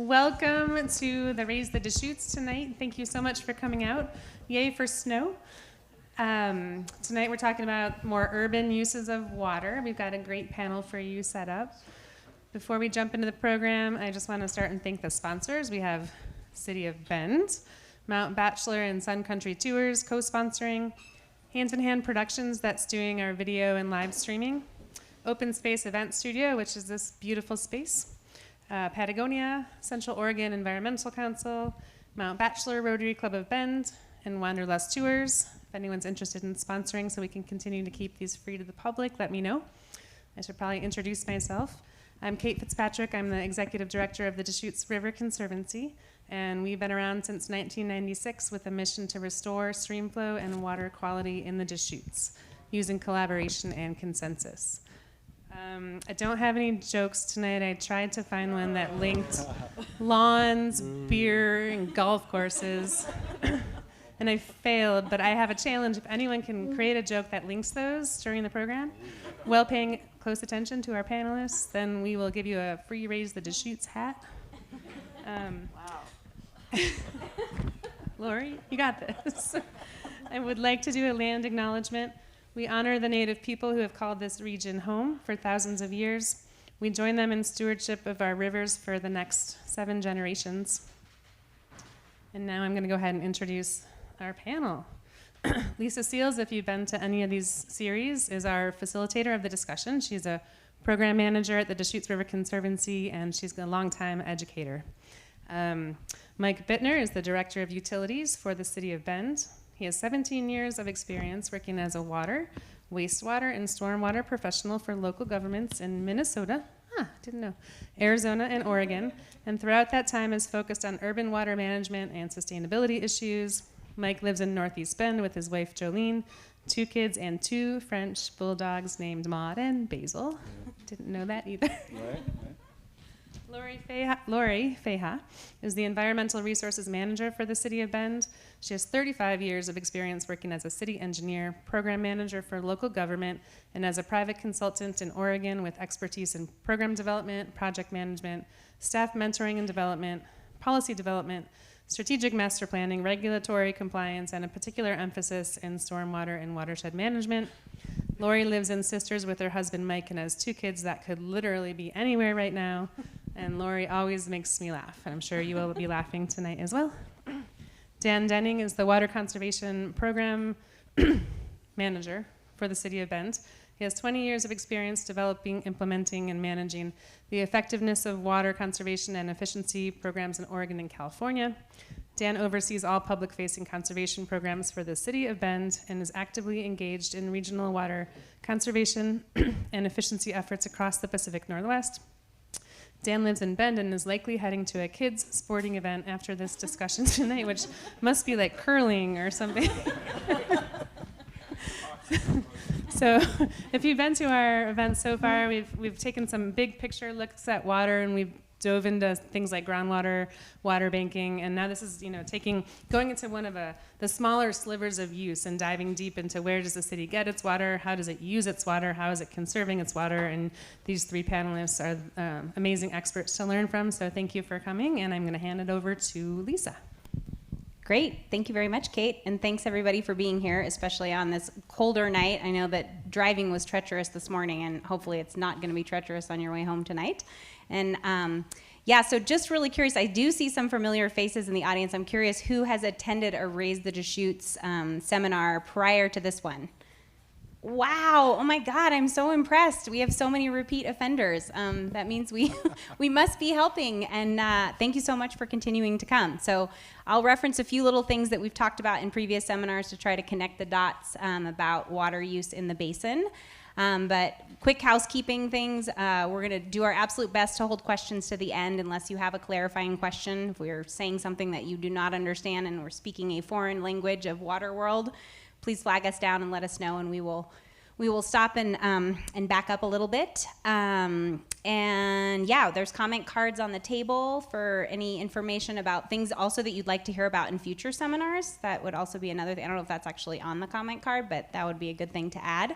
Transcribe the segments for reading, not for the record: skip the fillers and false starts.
Welcome to the Raise the Deschutes tonight. Thank you so much for coming out. Yay for snow. Tonight we're talking about more urban uses of water. We've got a great panel for you set up. Before we jump into the program, I just want to start and thank the sponsors. We have City of Bend, Mount Bachelor and Sun Country Tours co-sponsoring, Hands in Hand Productions that's doing our video and live streaming, Open Space Event Studio, which is this beautiful space, Patagonia, Central Oregon Environmental Council, Mount Bachelor Rotary Club of Bend, and Wanderlust Tours. If anyone's interested in sponsoring so we can continue to keep these free to the public, let me know. I should probably introduce myself. I'm Kate Fitzpatrick. I'm the Executive Director of the Deschutes River Conservancy, and we've been around since 1996 with a mission to restore stream flow and water quality in the Deschutes using collaboration and consensus. I don't have any jokes tonight. I tried to find one that linked lawns, beer, and golf courses, and I failed, but I have a challenge. If anyone can create a joke that links those during the program, while paying close attention to our panelists, then we will give you a free Raise the Deschutes hat. Wow. Lori, you got this. I would like to do a land acknowledgement. We honor the Native people who have called this region home for thousands of years. We join them in stewardship of our rivers for the next 7 generations. And now I'm going to go ahead and introduce our panel. Lisa Seals, if you've been to any of these series, is our facilitator of the discussion. She's a program manager at the Deschutes River Conservancy, and she's a longtime educator. Mike Buettner is the Director of Utilities for the City of Bend. He has 17 years of experience working as a water, wastewater, and stormwater professional for local governments in Minnesota, didn't know, Arizona, and Oregon, and throughout that time has focused on urban water management and sustainability issues. Mike lives in Northeast Bend with his wife Jolene, 2 kids, and 2 French bulldogs named Maud and Basil. Didn't know that either. Right. Lori Faha is the Environmental Resources Manager for the City of Bend. She has 35 years of experience working as a city engineer, program manager for local government, and as a private consultant in Oregon with expertise in program development, project management, staff mentoring and development, policy development, strategic master planning, regulatory compliance, and a particular emphasis in stormwater and watershed management. Lori lives in Sisters with her husband Mike and has 2 kids that could literally be anywhere right now. And Lori always makes me laugh, and I'm sure you will be laughing tonight as well. Dan Denning is the Water Conservation Program Manager for the City of Bend. He has 20 years of experience developing, implementing, and managing the effectiveness of water conservation and efficiency programs in Oregon and California. Dan oversees all public-facing conservation programs for the City of Bend and is actively engaged in regional water conservation and efficiency efforts across the Pacific Northwest. Dan lives in Bend and is likely heading to a kids' sporting event after this discussion tonight, which must be like curling or something. So if you've been to our event so far, we've taken some big picture looks at water, and we've dove into things like groundwater, water banking, and now this is going into one of the smaller slivers of use and diving deep into where does the city get its water, how does it use its water, how is it conserving its water, and these 3 panelists are amazing experts to learn from, so thank you for coming, and I'm going to hand it over to Lisa. Great. Thank you very much, Kate, and thanks everybody for being here, especially on this colder night. I know that driving was treacherous this morning, and hopefully it's not going to be treacherous on your way home tonight. And so just really curious, I do see some familiar faces in the audience. I'm curious who has attended a Raise the Deschutes seminar prior to this one. Wow, oh my God, I'm so impressed. We have so many repeat offenders. That means we must be helping, and thank you so much for continuing to come. So I'll reference a few little things that we've talked about in previous seminars to try to connect the dots about water use in the basin. But quick housekeeping things, we're going to do our absolute best to hold questions to the end unless you have a clarifying question. If we're saying something that you do not understand and we're speaking a foreign language of water world, please flag us down and let us know, and we will stop and back up a little bit. And yeah, there's comment cards on the table for any information about things also that you'd like to hear about in future seminars. That would also be another thing. I don't know if that's actually on the comment card, but that would be a good thing to add.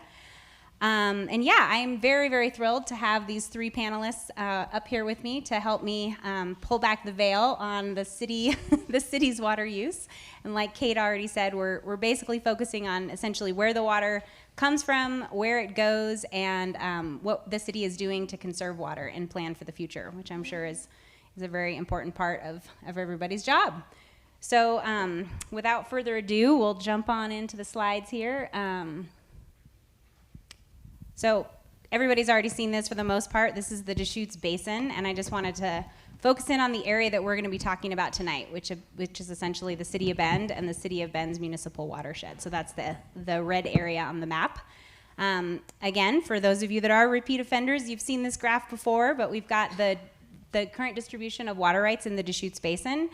And yeah, I'm very, very thrilled to have these three panelists up here with me to help me pull back the veil on the city, the city's water use. And like Kate already said, we're basically focusing on essentially where the water comes from, where it goes, and what the city is doing to conserve water and plan for the future, which I'm sure is a very important part of everybody's job. So without further ado, we'll jump on into the slides here. So everybody's already seen this for the most part. This is the Deschutes Basin, and I just wanted to focus in on the area that we're going to be talking about tonight, which is essentially the City of Bend and the City of Bend's municipal watershed. So that's the red area on the map. Again, for those of you that are repeat offenders, you've seen this graph before, but we've got the current distribution of water rights in the Deschutes Basin.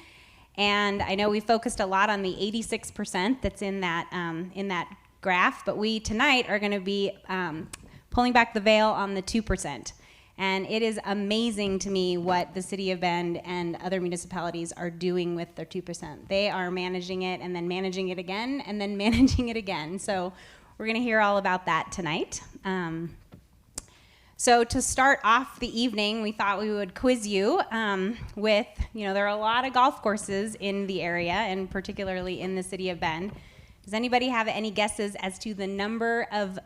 And I know we focused a lot on the 86% that's in that graph, but we tonight are going to be pulling back the veil on the 2%. And it is amazing to me what the City of Bend and other municipalities are doing with their 2%. They are managing it and then managing it again and then managing it again. So we're going to hear all about that tonight. So to start off the evening, we thought we would quiz you with, there are a lot of golf courses in the area, and particularly in the City of Bend. Does anybody have any guesses as to the number of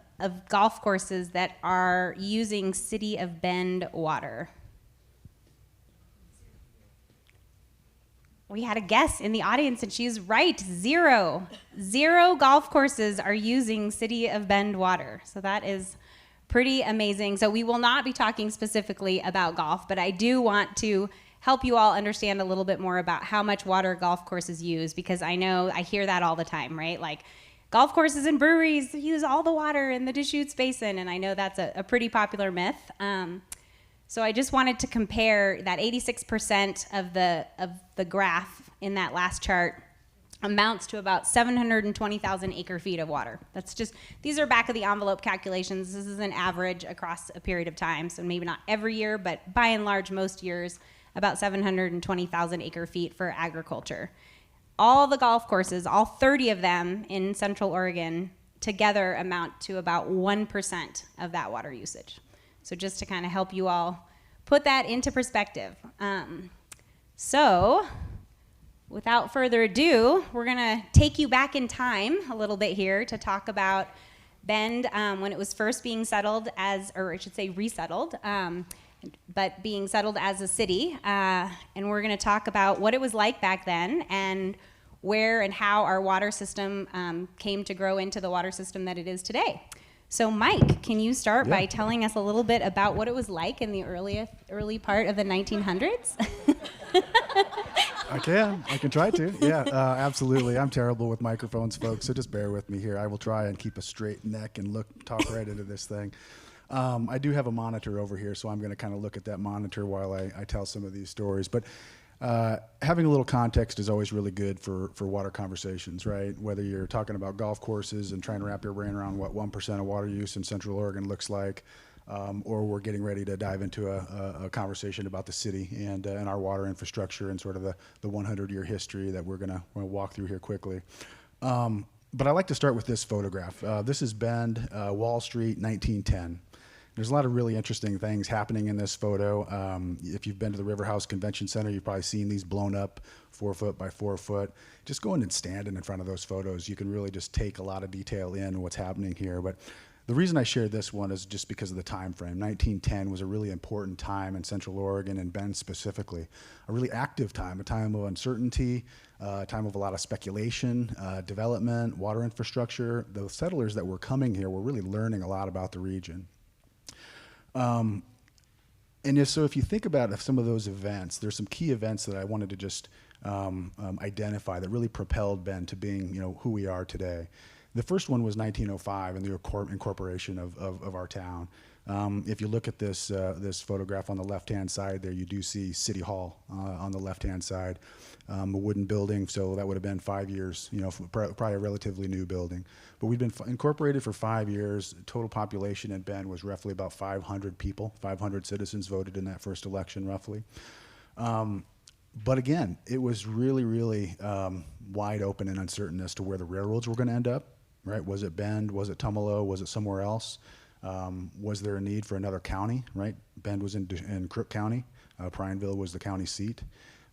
golf courses that are using City of Bend water? We had a guess in the audience, and she's right, 0. 0 golf courses are using City of Bend water. So that is pretty amazing. So we will not be talking specifically about golf, but I do want to help you all understand a little bit more about how much water golf courses use, because I know I hear that all the time, right? Like, golf courses and breweries use all the water in the Deschutes Basin, and I know that's a pretty popular myth. So I just wanted to compare that 86% of the graph in that last chart amounts to about 720,000 acre feet of water. These are back of the envelope calculations. This is an average across a period of time, so maybe not every year, but by and large, most years, about 720,000 acre feet for agriculture. All the golf courses, all 30 of them in Central Oregon, together amount to about 1% of that water usage. So just to kind of help you all put that into perspective. So without further ado, we're going to take you back in time a little bit here to talk about Bend when it was first being settled or I should say resettled, but being settled as a city. And we're going to talk about what it was like back then and where and how our water system came to grow into the water system that it is today. So Mike, can you start by telling us a little bit about what it was like in the early part of the 1900s? I can try to. Yeah, absolutely. I'm terrible with microphones, folks, so just bear with me here. I will try and keep a straight neck and talk right into this thing. I do have a monitor over here, so I'm going to kind of look at that monitor while I tell some of these stories. But having a little context is always really good for water conversations, right? Whether you're talking about golf courses and trying to wrap your brain around what 1% of water use in Central Oregon looks like, or we're getting ready to dive into a conversation about the city and our water infrastructure and sort of the 100-year history that we're going to walk through here quickly. But I like to start with this photograph. This is Bend, Wall Street, 1910. There's a lot of really interesting things happening in this photo. If you've been to the River House Convention Center, you've probably seen these blown up 4 foot by 4 foot. Just going and standing in front of those photos, you can really just take a lot of detail in what's happening here. But the reason I shared this one is just because of the time frame. 1910 was a really important time in Central Oregon and Bend specifically. A really active time, a time of uncertainty, a time of a lot of speculation, development, water infrastructure. The settlers that were coming here were really learning a lot about the region. So if you think about some of those events, there's some key events that I wanted to just identify that really propelled Bend to being, who we are today. The first one was 1905 and the incorporation of our town. If you look at this photograph on the left-hand side there, you do see City Hall on the left-hand side, a wooden building, so that would have been 5 years, probably a relatively new building. But we've been incorporated for 5 years. Total population in Bend was roughly about 500 people. 500 citizens voted in that first election, roughly. But again, it was really, really wide open and uncertain as to where the railroads were going to end up, right? Was it Bend? Was it Tumalo? Was it somewhere else? Was there a need for another county, right? Bend was in Crook County. Prineville was the county seat.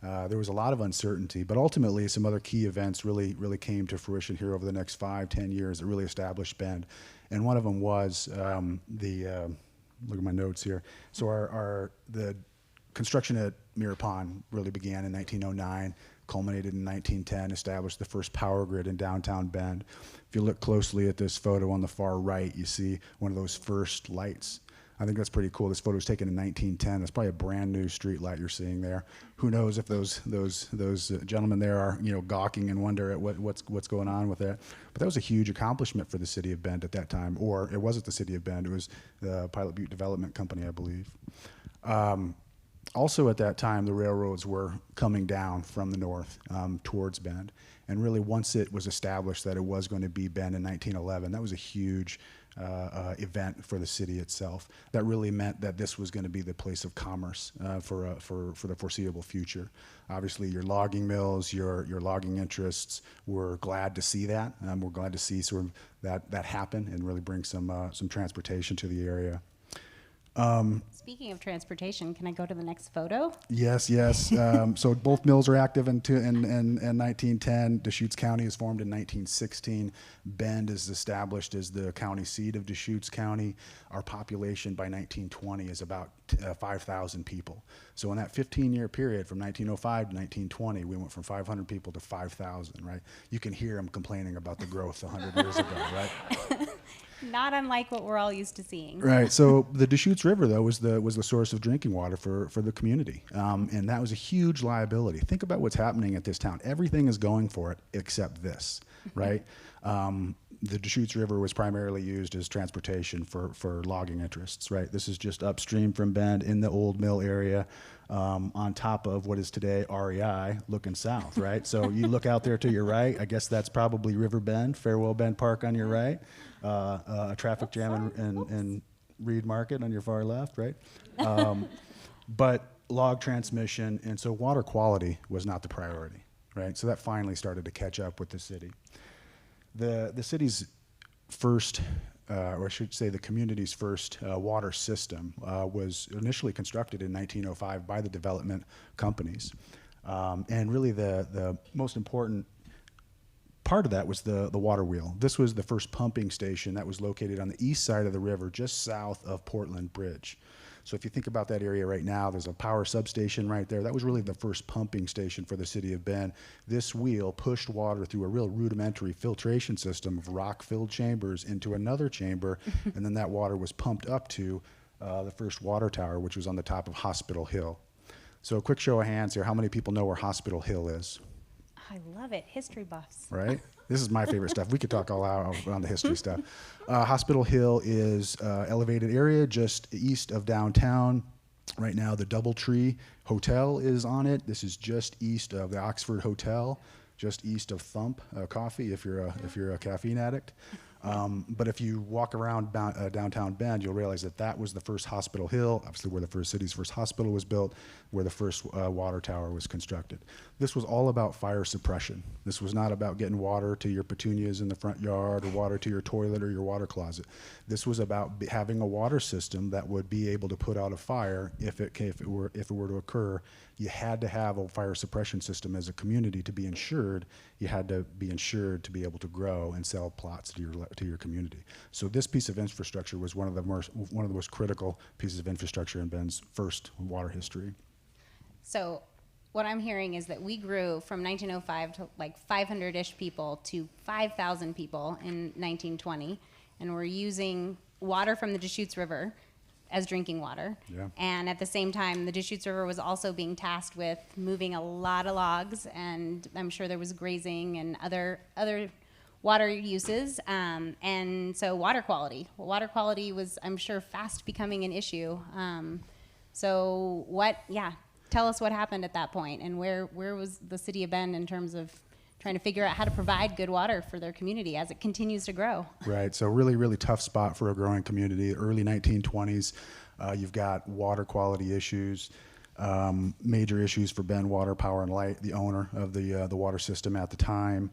There was a lot of uncertainty, but ultimately some other key events really came to fruition here over the next 5-10 years that really established Bend. And one of them was look at my notes here. So the construction at Mirror Pond really began in 1909, culminated in 1910, established the first power grid in downtown Bend. If you look closely at this photo on the far right, you see one of those first lights. I think that's pretty cool. This photo was taken in 1910. That's probably a brand new street light you're seeing there. Who knows if those gentlemen there are gawking and wonder at what's going on with that. But that was a huge accomplishment for the city of Bend at that time. Or it wasn't the city of Bend. It was the Pilot Butte Development Company, I believe. Also at that time, the railroads were coming down from the north towards Bend. And really, once it was established that it was going to be Bend in 1911, that was a huge event for the city itself. That really meant that this was going to be the place of commerce for the foreseeable future. Obviously, your logging mills, your logging interests were glad to see that. We're glad to see sort of that happen and really bring some transportation to the area. Speaking of transportation, can I go to the next photo? Yes. So both mills are active in 1910. Deschutes County is formed in 1916. Bend is established as the county seat of Deschutes County. Our population by 1920 is about 5,000 people. So in that 15-year period from 1905 to 1920, we went from 500 people to 5,000, right? You can hear them complaining about the growth 100 years ago, right? Not unlike what we're all used to seeing. Right. So the Deschutes River, though, was the source of drinking water for the community, and that was a huge liability. Think about what's happening at this town. Everything is going for it except this, right? The Deschutes River was primarily used as transportation for logging interests, right? This is just upstream from Bend in the old mill area, on top of what is today REI, looking south, right? So you look out there to your right, I guess that's probably River Bend, Farewell Bend Park on your right, a traffic jam in Reed Market on your far left, right? But log transmission, and so water quality was not the priority, right? So that finally started to catch up with the city. The city's first, or I should say the community's first water system was initially constructed in 1905 by the development companies. And really the most important part of that was the water wheel. This was the first pumping station that was located on the east side of the river, just south of Portland Bridge. So if you think about that area right now, there's a power substation right there. That was really the first pumping station for the city of Bend. This wheel pushed water through a real rudimentary filtration system of rock-filled chambers into another chamber, and then that water was pumped up to the first water tower, which was on the top of Hospital Hill. So a quick show of hands here. How many people know where Hospital Hill is? I love it. History buffs. Right? This is my favorite stuff. We could talk all out on the history stuff. Hospital Hill is elevated area just east of downtown. Right now, the Doubletree Hotel is on it. This is just east of the Oxford Hotel, just east of Thump Coffee if you're a caffeine addict. But if you walk around downtown Bend, you'll realize that was the first Hospital Hill, obviously where the city's first hospital was built, where the first water tower was constructed. This was all about fire suppression. This was not about getting water to your petunias in the front yard or water to your toilet or your water closet. This was about having a water system that would be able to put out a fire if it were to occur. You had to have a fire suppression system as a community to be insured. You had to be insured to be able to grow and sell plots to your community. So this piece of infrastructure was one of the most critical pieces of infrastructure in Bend's first water history. So what I'm hearing is that we grew from 1905 to like 500-ish people to 5,000 people in 1920, and we're using water from the Deschutes River as drinking water. Yeah. And at the same time, the Deschutes River was also being tasked with moving a lot of logs, and I'm sure there was grazing and other water uses, and so water quality. Well, water quality was, I'm sure, fast becoming an issue. Tell us what happened at that point, and where was the city of Bend in terms of trying to figure out how to provide good water for their community as it continues to grow. Right, so really tough spot for a growing community. Early 1920s, you've got water quality issues, major issues for Bend Water, Power and Light, the owner of the water system at the time.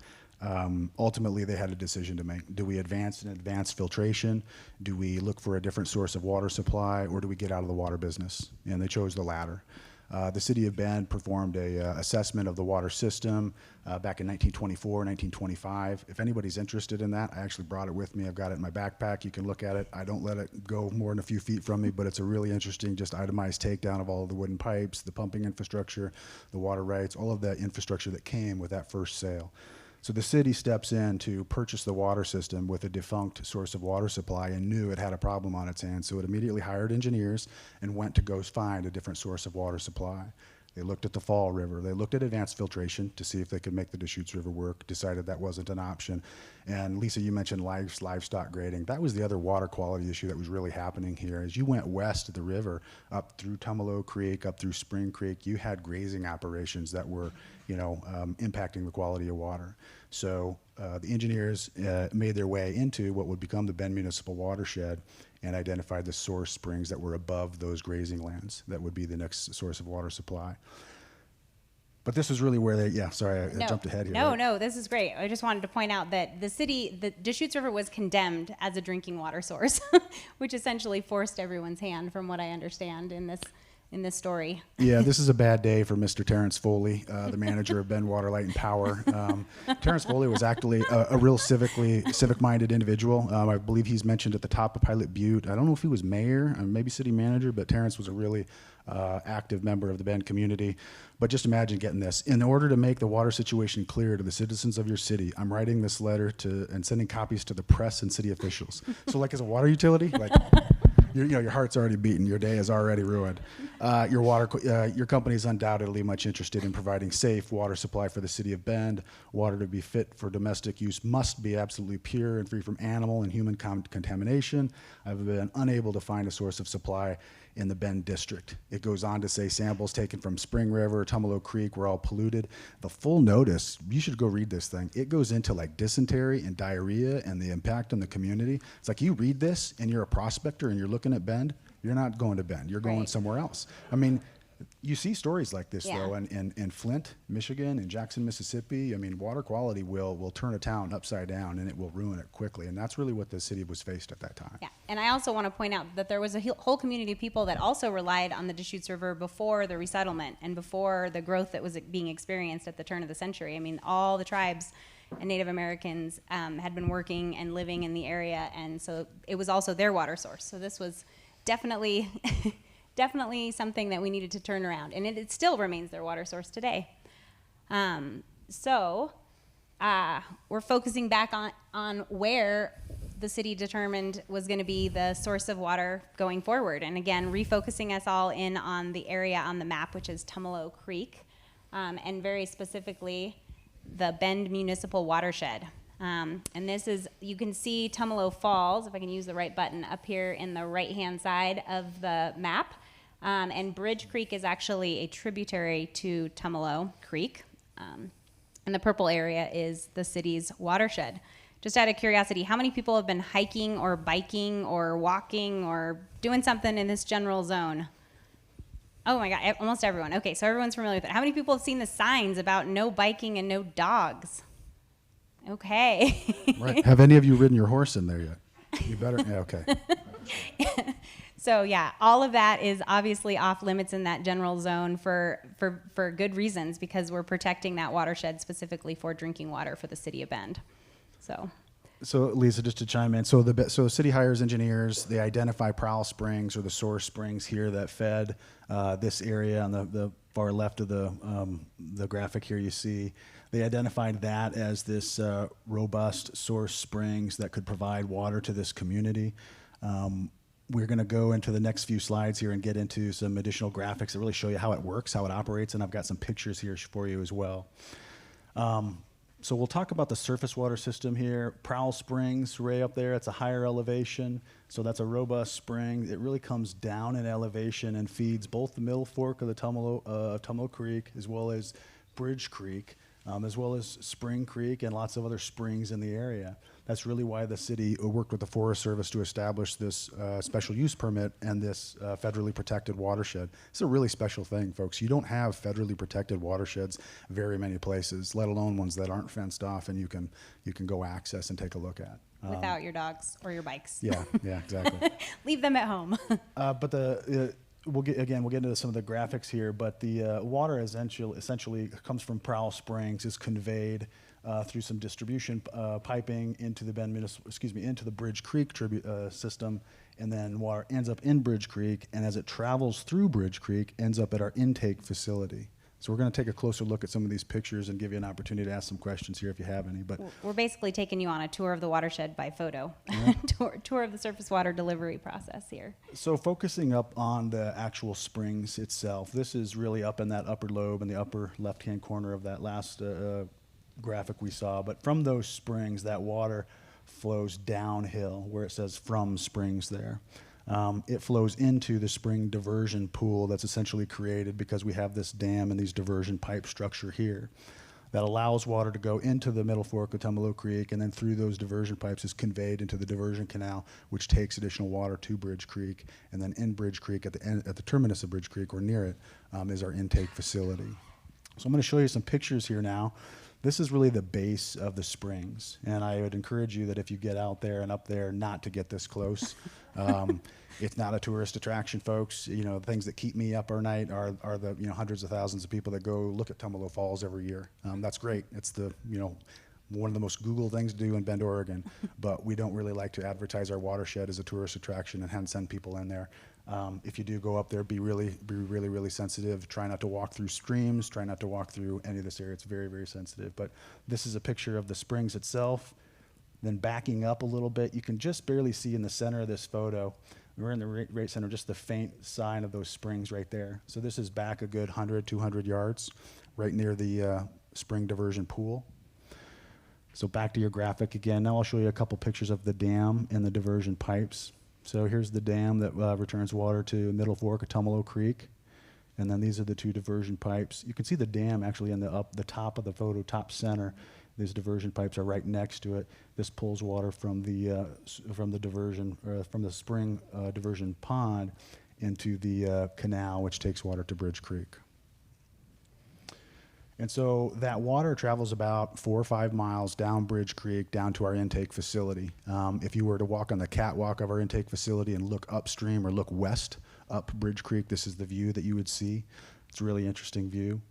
Ultimately, they had a decision to make. Do we advance in advanced filtration? Do we look for a different source of water supply, or do we get out of the water business? And they chose the latter. The city of Bend performed a assessment of the water system back in 1924, 1925. If anybody's interested in that, I actually brought it with me. I've got it in my backpack. You can look at it. I don't let it go more than a few feet from me, but it's a really interesting, just itemized takedown of all of the wooden pipes, the pumping infrastructure, the water rights, all of that infrastructure that came with that first sale. So the city steps in to purchase the water system with a defunct source of water supply and knew it had a problem on its hands. So it immediately hired engineers and went to go find a different source of water supply. They looked at the Fall River. They looked at advanced filtration to see if they could make the Deschutes River work, decided that wasn't an option. And Lisa, you mentioned livestock grading. That was the other water quality issue that was really happening here. As you went west of the river, up through Tumalo Creek, up through Spring Creek, you had grazing operations that were, impacting the quality of water. So the engineers made their way into what would become the Bend Municipal Watershed and identified the source springs that were above those grazing lands that would be the next source of water supply. But this is really where I jumped ahead here. No, this is great. I just wanted to point out that the Deschutes River was condemned as a drinking water source, which essentially forced everyone's hand, from what I understand in this story. Yeah, this is a bad day for Mr. Terrence Foley, the manager of Bend Water, Light, and Power. Terrence Foley was actually a real civic-minded individual. I believe he's mentioned at the top of Pilot Butte. I don't know if he was mayor, maybe city manager, but Terrence was a really active member of the Bend community. But just imagine getting this. In order to make the water situation clear to the citizens of your city, I'm writing this letter and sending copies to the press and city officials. So like as a water utility, like... Your heart's already beaten. Your day is already ruined. Your company is undoubtedly much interested in providing safe water supply for the city of Bend. Water to be fit for domestic use must be absolutely pure and free from animal and human contamination. I've been unable to find a source of supply in the Bend district. It goes on to say samples taken from Spring River, Tumalo Creek were all polluted. The full notice, you should go read this thing. It goes into like dysentery and diarrhea and the impact on the community. It's like you read this and you're a prospector and you're looking at Bend, you're not going to Bend, you're going somewhere else. I mean, you see stories like this though in Flint, Michigan, in Jackson, Mississippi. I mean, water quality will turn a town upside down and it will ruin it quickly. And that's really what the city was faced at that time. Yeah, and I also want to point out that there was a whole community of people that also relied on the Deschutes River before the resettlement and before the growth that was being experienced at the turn of the century. I mean, all the tribes and Native Americans had been working and living in the area, and so it was also their water source. So this was definitely something that we needed to turn around, and it still remains their water source today. So we're focusing back on where the city determined was going to be the source of water going forward, and again, refocusing us all in on the area on the map, which is Tumalo Creek, and very specifically the Bend Municipal Watershed. And this is, you can see Tumalo Falls, if I can use the right button, up here in the right-hand side of the map. And Bridge Creek is actually a tributary to Tumalo Creek. And the purple area is the city's watershed. Just out of curiosity, how many people have been hiking or biking or walking or doing something in this general zone? Oh my God, almost everyone. Okay, so everyone's familiar with it. How many people have seen the signs about no biking and no dogs? Okay. Right. Have any of you ridden your horse in there yet? You better. Yeah, okay. So yeah, all of that is obviously off limits in that general zone for good reasons, because we're protecting that watershed specifically for drinking water for the city of Bend. So Lisa, just to chime in, so the city hires engineers. They identify Prowl Springs or the source springs here that fed this area on the far left of the graphic here. You see, they identified that as this robust source springs that could provide water to this community. We're going to go into the next few slides here and get into some additional graphics that really show you how it works, how it operates, and I've got some pictures here for you as well. So we'll talk about the surface water system here. Prowl Springs, right up there, it's a higher elevation, so that's a robust spring. It really comes down in elevation and feeds both the middle fork of the Tumalo Creek as well as Bridge Creek. as well as Spring Creek and lots of other springs in the area. That's really why the city worked with the Forest Service to establish this special use permit and this federally protected watershed. It's a really special thing, folks. You don't have federally protected watersheds very many places, let alone ones that aren't fenced off and you can go access and take a look at. Without your dogs or your bikes. Yeah, exactly. Leave them at home. But we'll get into some of the graphics here. But the water essentially comes from Prowl Springs, is conveyed through some distribution piping into the Bridge Creek system, and then water ends up in Bridge Creek, and as it travels through Bridge Creek, ends up at our intake facility. So we're going to take a closer look at some of these pictures and give you an opportunity to ask some questions here if you have any. But we're basically taking you on a tour of the watershed by photo, tour of the surface water delivery process here. So focusing up on the actual springs itself, this is really up in that upper lobe in the upper left-hand corner of that last graphic we saw. But from those springs, that water flows downhill where it says from springs there. It flows into the spring diversion pool that's essentially created because we have this dam and these diversion pipe structure here that allows water to go into the middle fork of Tumalo Creek, and then through those diversion pipes is conveyed into the diversion canal, which takes additional water to Bridge Creek. And then in Bridge Creek, at the terminus of Bridge Creek or near it, is our intake facility. So I'm going to show you some pictures here now. This is really the base of the springs, and I would encourage you that if you get out there and up there, not to get this close. It's not a tourist attraction, folks. You know, things that keep me up at night are the hundreds of thousands of people that go look at Tumalo Falls every year. That's great. It's the one of the most Googled things to do in Bend, Oregon, but we don't really like to advertise our watershed as a tourist attraction and hence send people in there. If you do go up there, be really sensitive. Try not to walk through streams. Try not to walk through any of this area. It's very sensitive. But this is a picture of the springs itself. Then backing up a little bit, you can just barely see in the center of this photo. We're in the right center, just the faint sign of those springs right there. So this is back a good 100, 200 yards, right near the spring diversion pool. So back to your graphic again. Now I'll show you a couple pictures of the dam and the diversion pipes. So here's the dam that returns water to Middle Fork of Tumalo Creek. And then these are the two diversion pipes. You can see the dam actually in the top of the photo, top center. These diversion pipes are right next to it. This pulls water from the diversion, from the spring diversion pond into the canal, which takes water to Bridge Creek. And so that water travels about 4 or 5 miles down Bridge Creek down to our intake facility. If you were to walk on the catwalk of our intake facility and look upstream or look west up Bridge Creek, this is the view that you would see. It's a really interesting view.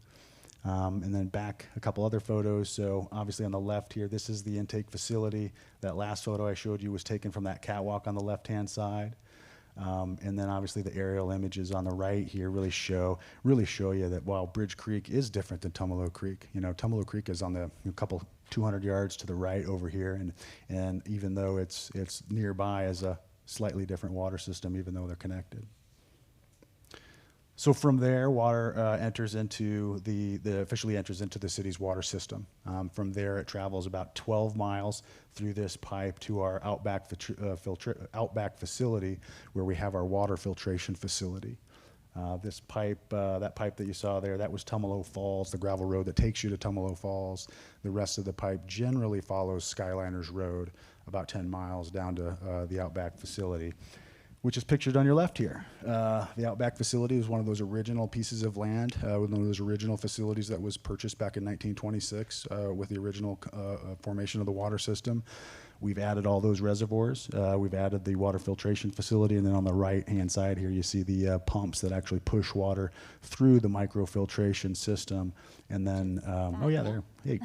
And then back a couple other photos. So obviously on the left here, this is the intake facility. That last photo I showed you was taken from that catwalk on the left-hand side. And then obviously the aerial images on the right here really show you that while Bridge Creek is different than Tumalo Creek, Tumalo Creek is on the couple 200 yards to the right over here, and even though it's nearby as a slightly different water system, even though they're connected. So from there, water officially enters into the city's water system. From there, it travels about 12 miles through this pipe to our outback facility, where we have our water filtration facility. This pipe, that pipe that you saw there, that was Tumalo Falls, the gravel road that takes you to Tumalo Falls. The rest of the pipe generally follows Skyliners Road, about 10 miles down to the outback facility, which is pictured on your left here. The Outback facility is one of those original pieces of land, one of those original facilities that was purchased back in 1926 with the original formation of the water system. We've added all those reservoirs. We've added the water filtration facility, and then on the right-hand side here, you see the pumps that actually push water through the microfiltration system. And then, oh yeah, there, hey.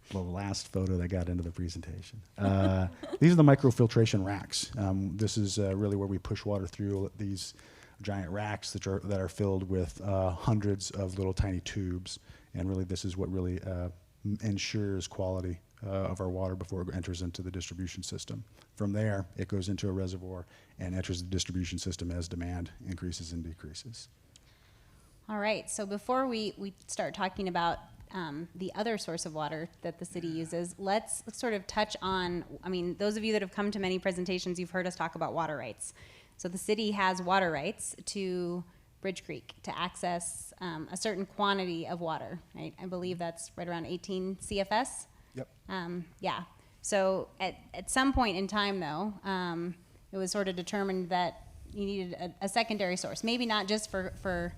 The last photo that got into the presentation. These are the microfiltration racks. This is really where we push water through these giant racks that are filled with hundreds of little tiny tubes. And really, this is what really ensures quality of our water before it enters into the distribution system. From there, it goes into a reservoir and enters the distribution system as demand increases and decreases. All right, so before we start talking about the other source of water that the city uses, let's sort of touch on, those of you that have come to many presentations, you've heard us talk about water rights. So the city has water rights to Bridge Creek to access a certain quantity of water, right? I believe that's right around 18 CFS. Yep. Yeah. So at some point in time, though, it was sort of determined that you needed a secondary source, maybe not just for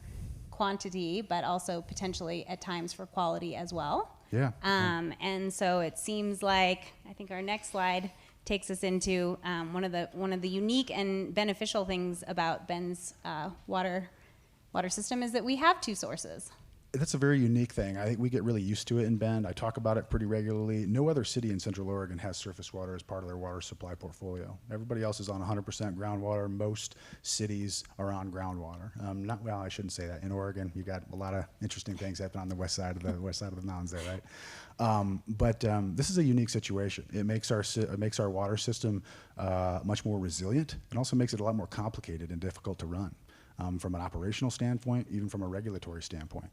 quantity, but also potentially at times for quality as well. Yeah. And so it seems like, I think our next slide takes us into one of the unique and beneficial things about Bend's water system is that we have two sources. That's a very unique thing. I think we get really used to it in Bend. I talk about it pretty regularly. No other city in Central Oregon has surface water as part of their water supply portfolio. Everybody else is on 100% groundwater. Most cities are on groundwater. Well, I shouldn't say that. In Oregon, you got a lot of interesting things happening on the west side of the mountains there, right? But this is a unique situation. It makes our water system much more resilient, and also makes it a lot more complicated and difficult to run. From an operational standpoint, even from a regulatory standpoint.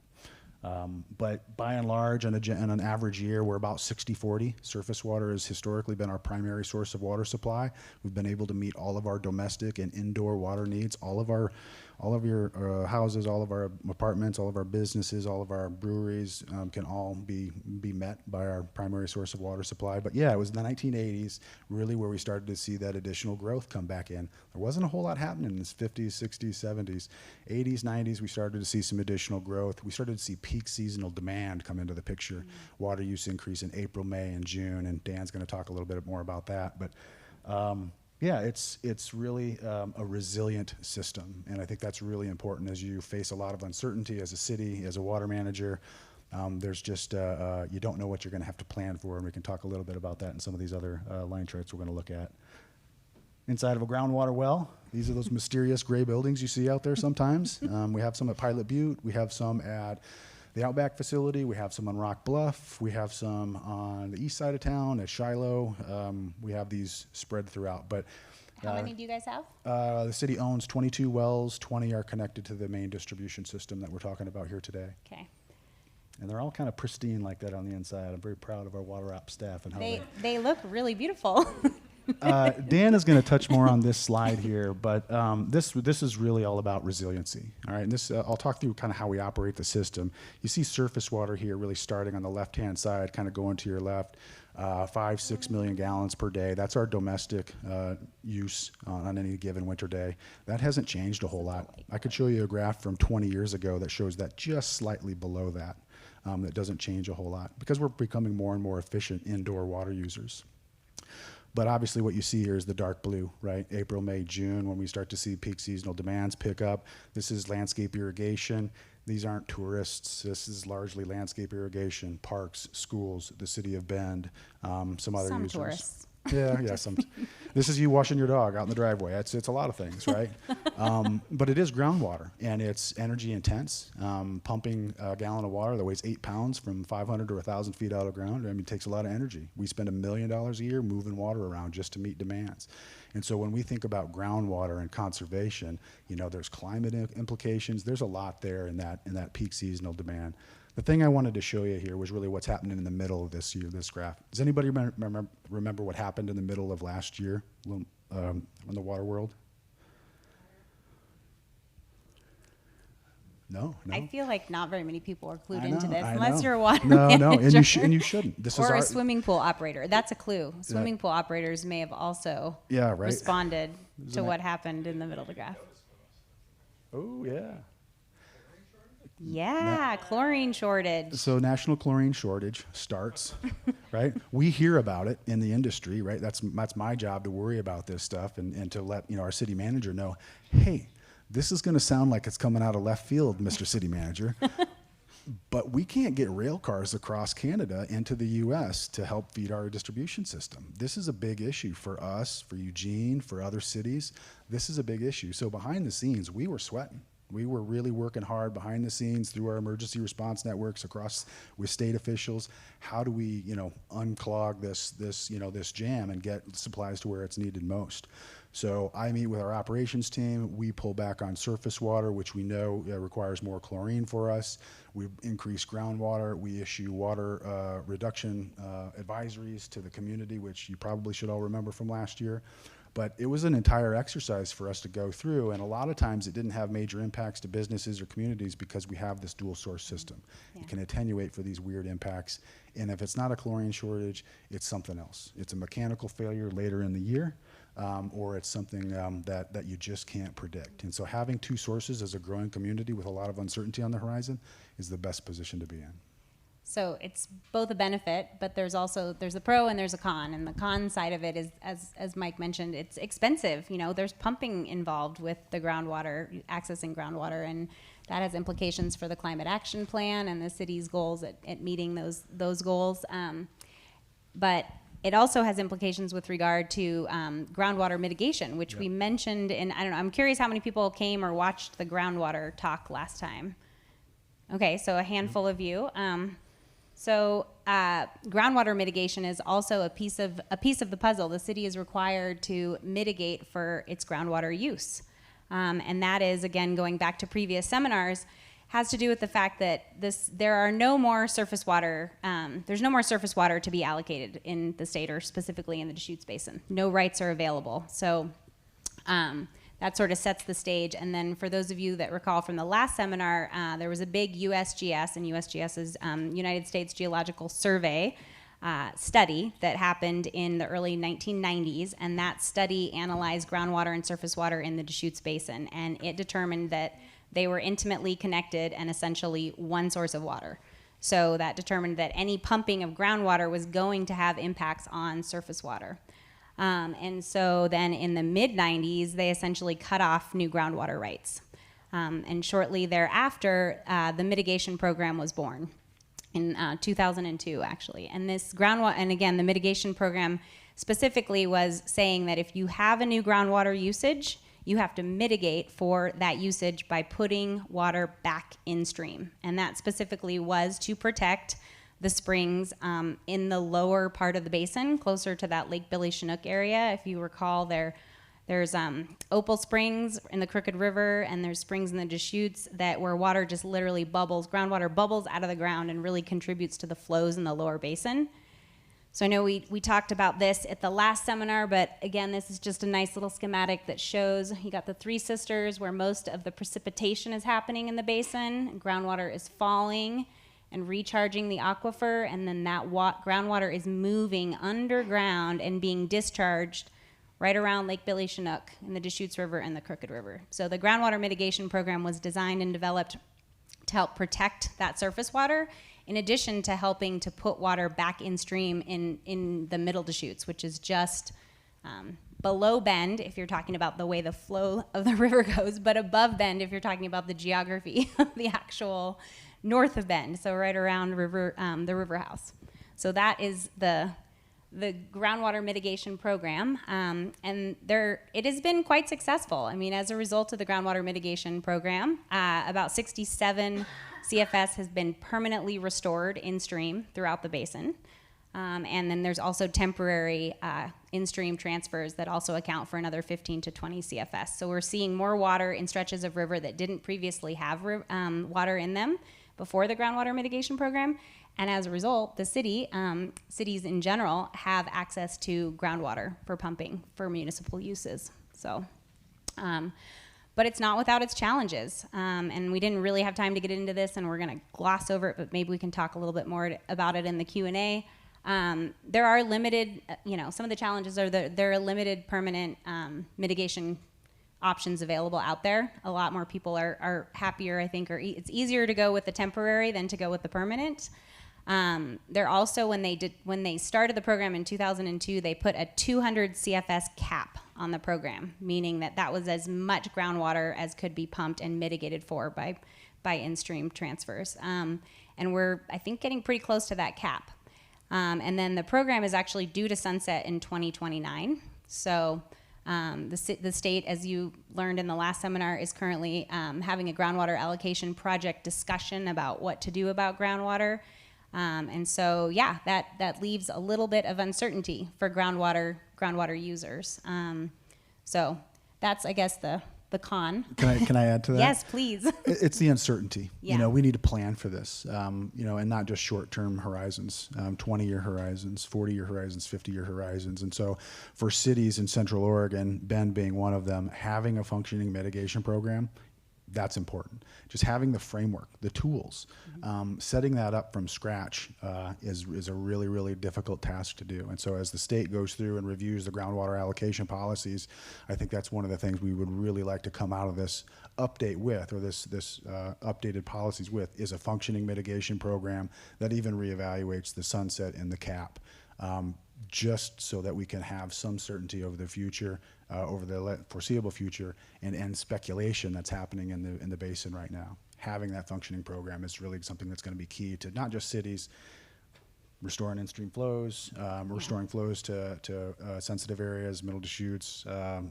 But by and large, on an average year, we're about 60-40. Surface water has historically been our primary source of water supply. We've been able to meet all of our domestic and indoor water needs. All of your houses, all of our apartments, all of our businesses, all of our breweries can all be met by our primary source of water supply. But yeah, it was in the 1980s really where we started to see that additional growth come back in. There wasn't a whole lot happening in the 50s, 60s, 70s. 80s, 90s, we started to see some additional growth. We started to see peak seasonal demand come into the picture. Water use increase in April, May, and June, and Dan's going to talk a little bit more about that. But yeah, it's really a resilient system, and I think that's really important as you face a lot of uncertainty as a city, as a water manager. There's just, you don't know what you're going to have to plan for, and we can talk a little bit about that in some of these other line charts we're going to look at. Inside of a groundwater well, these are those mysterious gray buildings you see out there sometimes. We have some at Pilot Butte, we have some at the Outback facility, we have some on Rock Bluff, we have some on the east side of town at Shiloh. We have these spread throughout. But How many do you guys have? the city owns 22 wells, 20 are connected to the main distribution system that we're talking about here today. Okay. And they're all kind of pristine like that on the inside. I'm very proud of our water ops staff and how They look really beautiful. Dan is going to touch more on this slide here, but this is really all about resiliency. All right, and this I'll talk through kind of how we operate the system. You see surface water here really starting on the left-hand side, kind of going to your left, 5-6 million gallons per day. That's our domestic use on any given winter day. That hasn't changed a whole lot. I could show you a graph from 20 years ago that shows that just slightly below that. That doesn't change a whole lot because we're becoming more and more efficient indoor water users. But obviously what you see here is the dark blue, right? April, May, June, when we start to see peak seasonal demands pick up. This is landscape irrigation. These aren't tourists. This is largely landscape irrigation, parks, schools, the city of Bend, some other users. Tourists. Yeah. This is you washing your dog out in the driveway. It's a lot of things, right? But it is groundwater, and it's energy intense. Pumping a gallon of water that weighs 8 pounds from 500 to 1,000 feet out of the ground, it takes a lot of energy. We spend $1 million a year moving water around just to meet demands. And so when we think about groundwater and conservation, there's climate implications. There's a lot there in that peak seasonal demand. The thing I wanted to show you here was really what's happening in the middle of this graph. Does anybody remember what happened in the middle of last year in the water world? No. I feel like not very many people are clued into this, I unless know. you're a water No, manager. and you shouldn't. This or is a swimming pool operator. That's a clue. Swimming pool operators may have also responded to what happened in the middle of the graph. Oh, yeah. Yeah, chlorine shortage. So national chlorine shortage starts, right? We hear about it in the industry, right? That's my job to worry about this stuff and to let our city manager know, hey, this is going to sound like it's coming out of left field, Mr. City Manager, but we can't get rail cars across Canada into the U.S. to help feed our distribution system. This is a big issue for us, for Eugene, for other cities. This is a big issue. So behind the scenes, we were sweating. We were really working hard behind the scenes through our emergency response networks across with state officials. How do we, unclog this jam and get supplies to where it's needed most? So I meet with our operations team. We pull back on surface water, which we know requires more chlorine for us. We increase groundwater. We issue water reduction advisories to the community, which you probably should all remember from last year. But it was an entire exercise for us to go through, and a lot of times it didn't have major impacts to businesses or communities because we have this dual source system. Yeah. It can attenuate for these weird impacts, and if it's not a chlorine shortage, it's something else. It's a mechanical failure later in the year, or it's something that you just can't predict. And so having two sources as a growing community with a lot of uncertainty on the horizon is the best position to be in. So it's both a benefit, but there's a pro and there's a con. And the con side of it is, as Mike mentioned, it's expensive. You know, there's pumping involved with the groundwater, accessing groundwater, and that has implications for the climate action plan and the city's goals at meeting those goals. But it also has implications with regard to groundwater mitigation, which we mentioned in, I don't know, I'm curious how many people came or watched the groundwater talk last time. Okay, so a handful of you. So groundwater mitigation is also a piece of the puzzle. The city is required to mitigate for its groundwater use. And that is, again, going back to previous seminars, has to do with the fact that there are no more surface water, there's no more surface water to be allocated in the state, or specifically in the Deschutes Basin. No rights are available. So that sort of sets the stage. And then for those of you that recall from the last seminar, there was a big USGS, and USGS is United States Geological Survey study that happened in the early 1990s. And that study analyzed groundwater and surface water in the Deschutes Basin. And it determined that they were intimately connected and essentially one source of water. So that determined that any pumping of groundwater was going to have impacts on surface water. And so then in the mid-90s, they essentially cut off new groundwater rights. And shortly thereafter, the mitigation program was born in 2002, actually. And this and again, the mitigation program specifically was saying that if you have a new groundwater usage, you have to mitigate for that usage by putting water back in stream. And that specifically was to protect the springs in the lower part of the basin, closer to that Lake Billy Chinook area. If you recall, there's Opal Springs in the Crooked River, and there's springs in the Deschutes where water just literally bubbles, groundwater bubbles out of the ground and really contributes to the flows in the lower basin. So I know we talked about this at the last seminar, but again, this is just a nice little schematic that shows you got the Three Sisters where most of the precipitation is happening in the basin. Groundwater is falling and recharging the aquifer, and then that groundwater is moving underground and being discharged right around Lake Billy Chinook in the Deschutes River and the Crooked River. So the groundwater mitigation program was designed and developed to help protect that surface water, in addition to helping to put water back in stream in the middle Deschutes, which is just below Bend, if you're talking about the way the flow of the river goes, but above Bend if you're talking about the geography of the actual north of Bend, so right around the river house. So that is the groundwater mitigation program, and it has been quite successful. I mean, as a result of the groundwater mitigation program, about 67 CFS has been permanently restored in stream throughout the basin. And then there's also temporary in-stream transfers that also account for another 15 to 20 CFS. So we're seeing more water in stretches of river that didn't previously have water in them before the groundwater mitigation program. And as a result, the cities in general have access to groundwater for pumping for municipal uses. So, but it's not without its challenges. And we didn't really have time to get into this, and we're going to gloss over it, but maybe we can talk a little bit more about it in the Q&A. There are limited, some of the challenges are there are limited permanent mitigation options available out there. A lot more people are happier, I think, or it's easier to go with the temporary than to go with the permanent. They're also, when they started the program in 2002, they put a 200 CFS cap on the program, meaning that was as much groundwater as could be pumped and mitigated for by in-stream transfers. And we're, I think, getting pretty close to that cap. And then the program is actually due to sunset in 2029. So the state, as you learned in the last seminar, is currently having a groundwater allocation project discussion about what to do about groundwater. And so, yeah, that leaves a little bit of uncertainty for groundwater users. So that's, I guess, the the con. Can I add to that? Yes, please. It's the uncertainty. Yeah. We need to plan for this, and not just short-term horizons, 20-year horizons, 40-year horizons, 50-year horizons. And so for cities in Central Oregon, Bend being one of them, having a functioning mitigation program, that's important. Just having the framework, the tools, setting that up from scratch is a really, really difficult task to do. And so as the state goes through and reviews the groundwater allocation policies, I think that's one of the things we would really like to come out of this update with, or this updated policies with, is a functioning mitigation program that even reevaluates the sunset and the cap. Just so that we can have some certainty over the future, over the foreseeable future, and end speculation that's happening in the basin right now. Having that functioning program is really something that's going to be key to not just cities restoring in-stream flows, restoring flows to sensitive areas, middle Deschutes,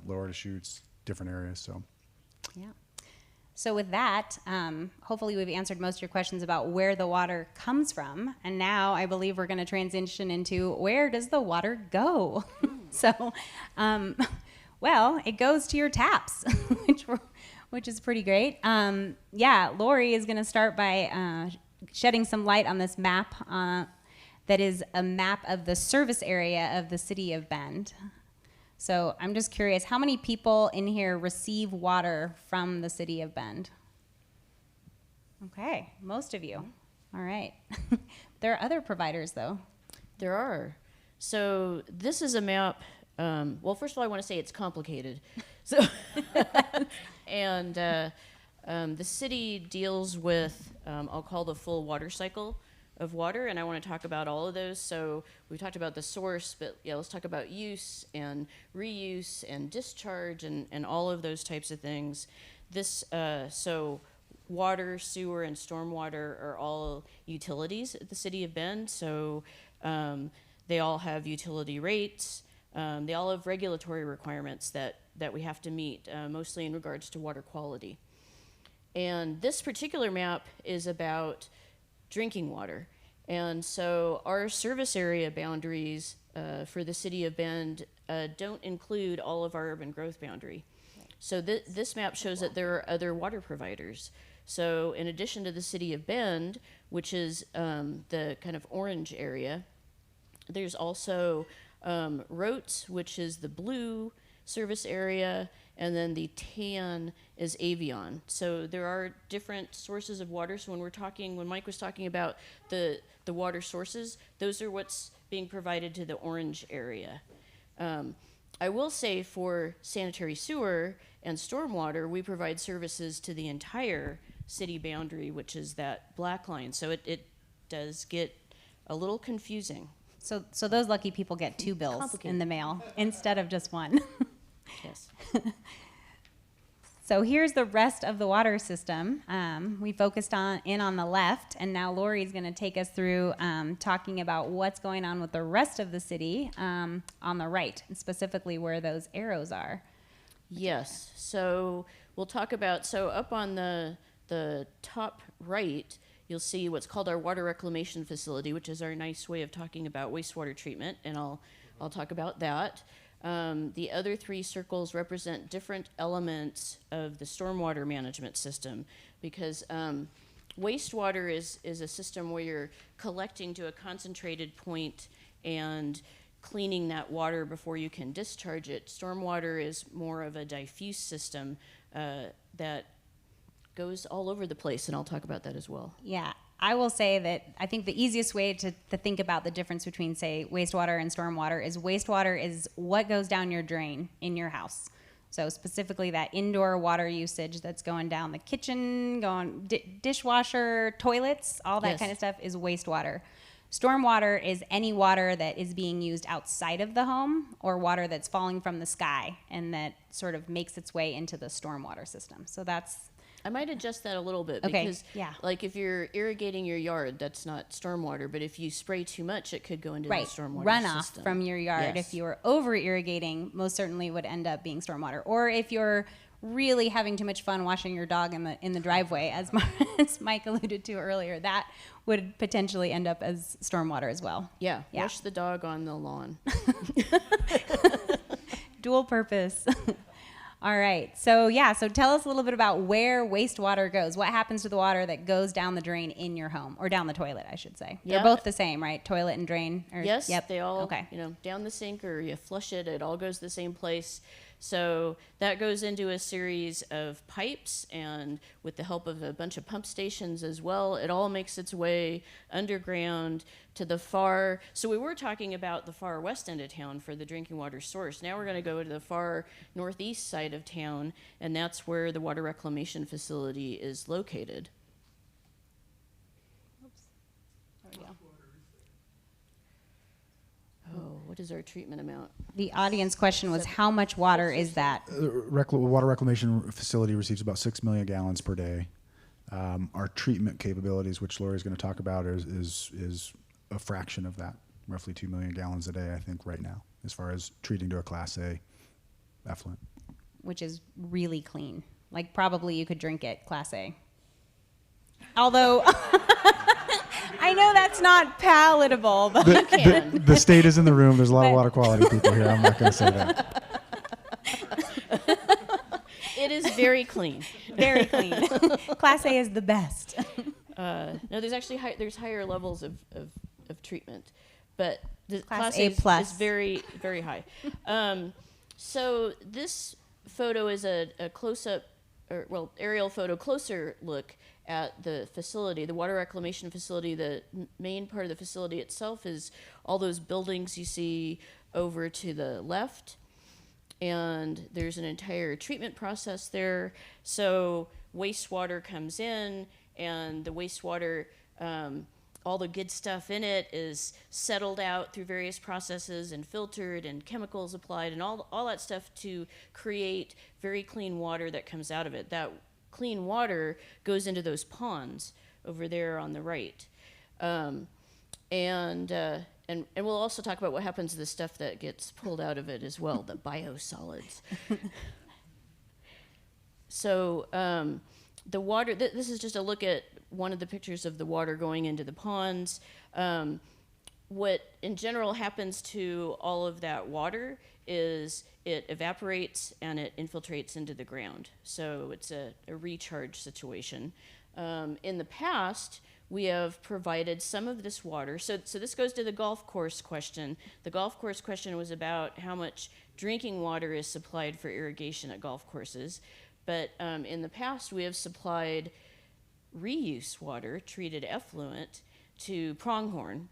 lower Deschutes, different areas. So, Yeah. So with that, hopefully we've answered most of your questions about where the water comes from. And now I believe we're going to transition into where does the water go? So, well, it goes to your taps, which is pretty great. Lori is going to start by shedding some light on this map that is a map of the service area of the city of Bend. So I'm just curious, how many people in here receive water from the city of Bend? Okay, most of you. All right. There are other providers, though. There are. So this is a map. Well, first of all, I want to say it's complicated. So, and the city deals with, I'll call the full water cycle of water, and I want to talk about all of those. So we talked about the source, but yeah, let's talk about use and reuse and discharge and all of those types of things. This so water, sewer, and stormwater are all utilities at the city of Bend. So they all have utility rates. They all have regulatory requirements that we have to meet, mostly in regards to water quality. And this particular map is about drinking water. And so our service area boundaries for the city of Bend don't include all of our urban growth boundary. Right. So this map shows that there are other water providers. So in addition to the city of Bend, which is the kind of orange area, there's also Rotes, which is the blue service area, and then the tan is Avion. So there are different sources of water. So when Mike was talking about the water sources, those are what's being provided to the orange area. I will say for sanitary sewer and stormwater, we provide services to the entire city boundary, which is that black line. So it does get a little confusing. So those lucky people get 2 bills in the mail instead of just one. Yes. So here's the rest of the water system. We focused in on the left, and now Lori's going to take us through talking about what's going on with the rest of the city on the right, and specifically where those arrows are. Yes. So we'll talk about, so up on the top right, you'll see what's called our water reclamation facility, which is our nice way of talking about wastewater treatment, and I'll talk about that. The other 3 circles represent different elements of the stormwater management system, because wastewater is a system where you're collecting to a concentrated point and cleaning that water before you can discharge it. Stormwater is more of a diffuse system that goes all over the place, and I'll talk about that as well. Yeah. I will say that I think the easiest way to think about the difference between, say, wastewater and stormwater is wastewater is what goes down your drain in your house. So specifically that indoor water usage that's going down the kitchen, going dishwasher, toilets, all that kind of stuff is wastewater. Stormwater is any water that is being used outside of the home or water that's falling from the sky and that sort of makes its way into the stormwater system. So that's... I might adjust that a little bit because, like if you're irrigating your yard, that's not stormwater, but if you spray too much, it could go into the stormwater runoff system. From your yard. Yes. If you were over irrigating, most certainly would end up being stormwater. Or if you're really having too much fun washing your dog in the driveway, as Mike alluded to earlier, that would potentially end up as stormwater as well. Yeah. Wash the dog on the lawn. Dual purpose. All right. So tell us a little bit about where wastewater goes. What happens to the water that goes down the drain in your home, or down the toilet, I should say? Yeah. They're both the same, right? Toilet and drain? Yes, Yep. they all, Okay. down the sink, or you flush it, it all goes to the same place. So that goes into a series of pipes, and with the help of a bunch of pump stations as well, it all makes its way underground to the far, so we were talking about the far west end of town for the drinking water source. Now we're going to go to the far northeast side of town, and that's where the water reclamation facility is located. Oh, what is our treatment amount? The audience question was, how much water is that? Water reclamation facility receives about 6 million gallons per day. Our treatment capabilities, which Lori's going to talk about, is a fraction of that, roughly 2 million gallons a day, I think, right now, as far as treating to a Class A effluent. Which is really clean. Like, probably you could drink it, Class A. Although, I know that's not palatable, but The state is in the room. There's a lot of water quality people here. I'm not going to say that. It is very clean. very clean. Class A is the best. No, there's actually there's higher levels of treatment, but the Class Class A A plus. is very, very high. So this photo is a close-up, aerial photo, closer look at the facility, the water reclamation facility. The main part of the facility itself is all those buildings you see over to the left, and there's an entire treatment process there. So wastewater comes in, and the wastewater, all the good stuff in it is settled out through various processes and filtered, and chemicals applied, and all that stuff to create very clean water that comes out of it. That clean water goes into those ponds over there on the right. And we'll also talk about what happens to the stuff that gets pulled out of it as well, the biosolids. So the water, this is just a look at one of the pictures of the water going into the ponds. What in general happens to all of that water is it evaporates and it infiltrates into the ground. So it's a recharge situation. In the past, we have provided some of this water. So this goes to the golf course question. The golf course question was about how much drinking water is supplied for irrigation at golf courses. But in the past, we have supplied reuse water, treated effluent, to Pronghorn.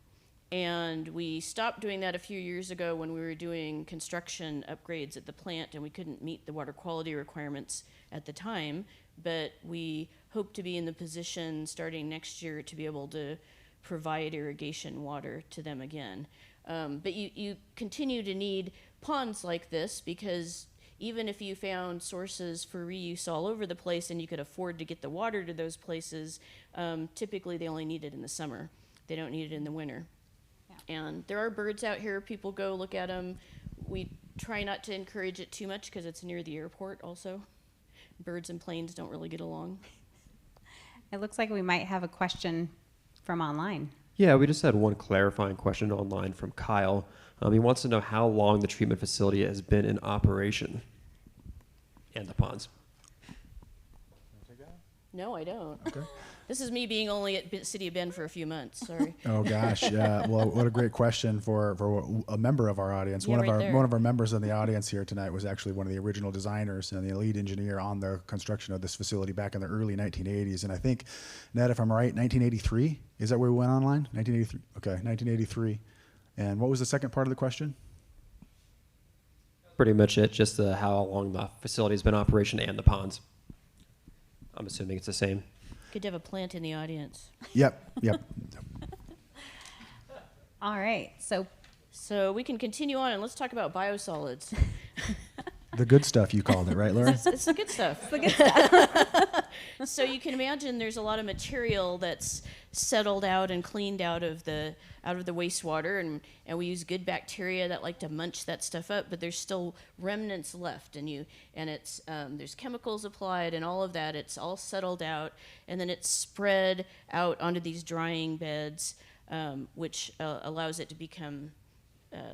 And we stopped doing that a few years ago when we were doing construction upgrades at the plant, and we couldn't meet the water quality requirements at the time. But we hope to be in the position starting next year to be able to provide irrigation water to them again. But you continue to need ponds like this, because even if you found sources for reuse all over the place and you could afford to get the water to those places, typically they only need it in the summer. They don't need it in the winter. And there are birds out here. People go look at them. We try not to encourage it too much because it's near the airport also. Birds and planes don't really get along. It looks like we might have a question from online. Yeah, we just had one clarifying question online from Kyle. He wants to know how long the treatment facility has been in operation and the ponds. No, I don't. Okay. This is me being only at City of Bend for a few months. Sorry. Oh gosh, yeah. Well, what a great question for a member of our audience. Yeah, One of our members in the audience here tonight was actually one of the original designers and the lead engineer on the construction of this facility back in the early 1980s. And I think, Ned, if I'm right, 1983 is that where we went online? 1983. Okay, 1983. And what was the second part of the question? Pretty much it, just how long the facility has been in operation and the ponds. I'm assuming it's the same. Good to have a plant in the audience. Yep. All right. So we can continue on, and let's talk about biosolids. The good stuff you called it, right, Laura? It's the good stuff. So you can imagine there's a lot of material that's settled out and cleaned out of the wastewater, and we use good bacteria that like to munch that stuff up, but there's still remnants left, and it's there's chemicals applied and all of that. It's all settled out, and then it's spread out onto these drying beds, which allows it to become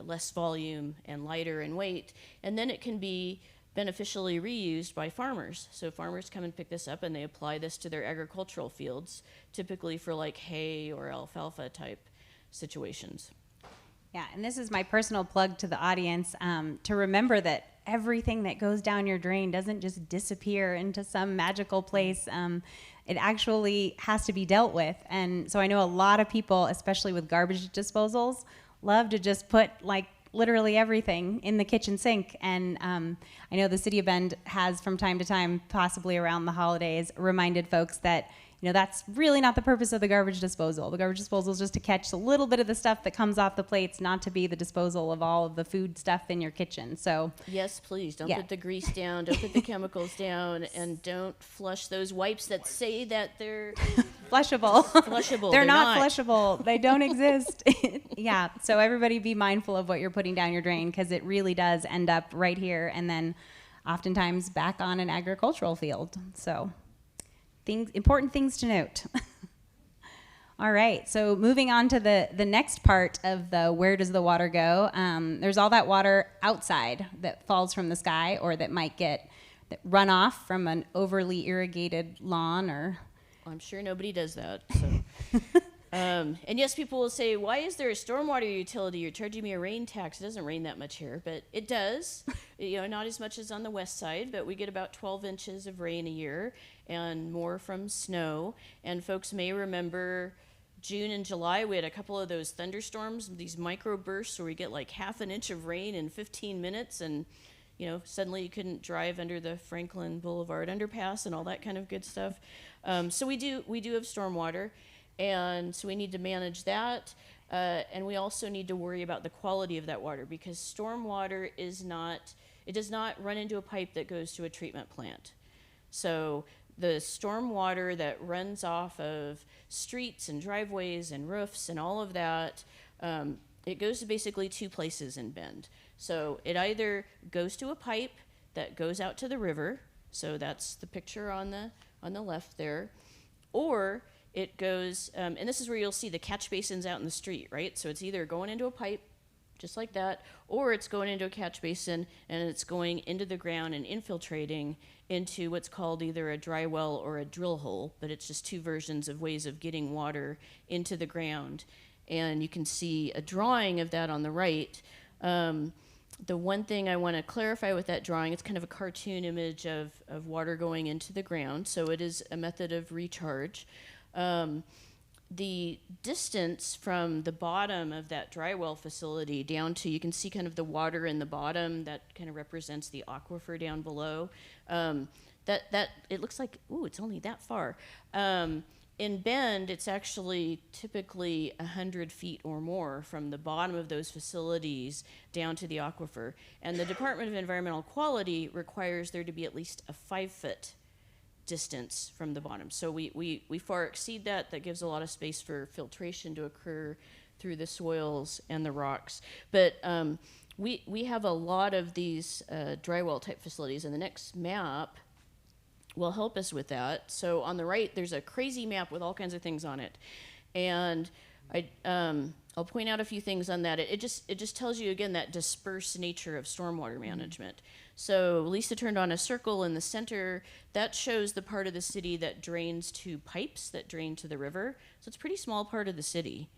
less volume and lighter in weight, and then it can be beneficially reused by farmers. So farmers come and pick this up and they apply this to their agricultural fields, typically for like hay or alfalfa type situations. Yeah, and this is my personal plug to the audience, to remember that everything that goes down your drain doesn't just disappear into some magical place. It actually has to be dealt with. And so I know a lot of people, especially with garbage disposals, love to just put like literally everything in the kitchen sink. And I know the City of Bend has from time to time, possibly around the holidays, reminded folks that that's really not the purpose of the garbage disposal. The garbage disposal is just to catch a little bit of the stuff that comes off the plates, not to be the disposal of all of the food stuff in your kitchen. So yes, please don't yeah. put the grease down, don't put the chemicals down, and don't flush those wipes that say that they're flushable. Flushable. They're not flushable. They don't exist. Yeah. So everybody be mindful of what you're putting down your drain, because it really does end up right here and then oftentimes back on an agricultural field. So important things to note. All right, so moving on to the next part of the where does the water go? There's all that water outside that falls from the sky or that might get runoff from an overly irrigated lawn or... I'm sure nobody does that. So. And yes, people will say, why is there a stormwater utility? You're charging me a rain tax. It doesn't rain that much here, but it does. Not as much as on the west side, but we get about 12 inches of rain a year and more from snow. And folks may remember June and July, we had a couple of those thunderstorms, these micro bursts where we get like half an inch of rain in 15 minutes and suddenly you couldn't drive under the Franklin Boulevard underpass and all that kind of good stuff. So we do have stormwater. And so we need to manage that, and we also need to worry about the quality of that water, because stormwater does not run into a pipe that goes to a treatment plant. So the stormwater that runs off of streets and driveways and roofs and all of that, it goes to basically two places in Bend. So it either goes to a pipe that goes out to the river, so that's the picture on the left there, or it goes, and this is where you'll see the catch basins out in the street, right? So it's either going into a pipe, just like that, or it's going into a catch basin and it's going into the ground and infiltrating into what's called either a dry well or a drill hole, but it's just two versions of ways of getting water into the ground. And you can see a drawing of that on the right. The one thing I want to clarify with that drawing, it's kind of a cartoon image of water going into the ground, so it is a method of recharge. The distance from the bottom of that dry well facility down to, you can see kind of the water in the bottom that kind of represents the aquifer down below. That it looks like, ooh, it's only that far. In Bend, it's actually typically 100 feet or more from the bottom of those facilities down to the aquifer. And the Department of Environmental Quality requires there to be at least a 5-foot distance from the bottom. So we far exceed that. That gives a lot of space for filtration to occur through the soils and the rocks. But we have a lot of these dry well type facilities, and the next map will help us with that. So on the right, there's a crazy map with all kinds of things on it. And I'll point out a few things on that. It just tells you, again, that dispersed nature of stormwater management. So Lisa turned on a circle in the center. That shows the part of the city that drains to pipes that drain to the river. So it's a pretty small part of the city.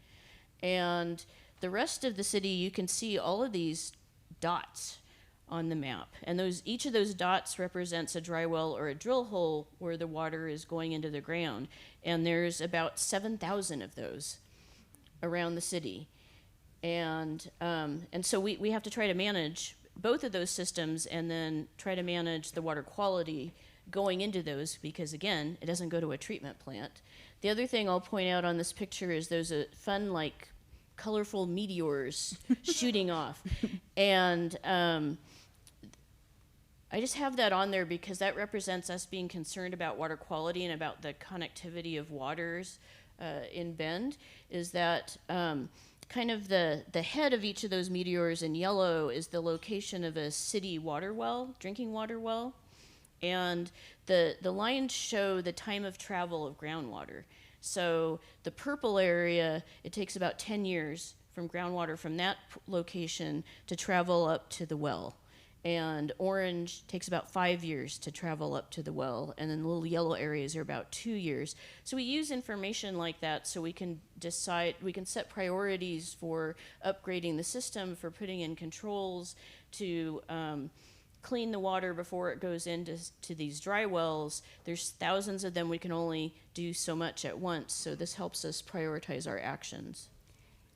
And the rest of the city, you can see all of these dots on the map. And each of those dots represents a dry well or a drill hole where the water is going into the ground. And there's about 7,000 of those around the city. And so we have to try to manage both of those systems and then try to manage the water quality going into those, because again, it doesn't go to a treatment plant. The other thing I'll point out on this picture is there's a fun, like, colorful meteors shooting off. And I just have that on there because that represents us being concerned about water quality and about the connectivity of waters in Bend, is that kind of the head of each of those meteors in yellow is the location of a city water well, drinking water well. And the lines show the time of travel of groundwater. So the purple area, it takes about 10 years from groundwater from that location to travel up to the well. and orange takes about 5 years to travel up to the well, and then the little yellow areas are about 2 years. So we use information like that so we can decide, we can set priorities for upgrading the system, for putting in controls to clean the water before it goes into these dry wells. There's thousands of them. We can only do so much at once, so this helps us prioritize our actions.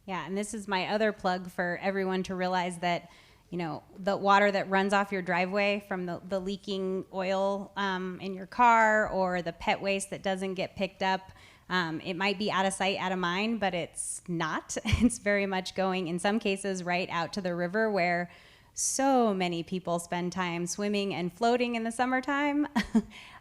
Yeah, and this is my other plug for everyone to realize that, you know, the water that runs off your driveway from the leaking oil in your car, or the pet waste that doesn't get picked up, it might be out of sight, out of mind, but it's not. It's very much going, in some cases, right out to the river, where so many people spend time swimming and floating in the summertime.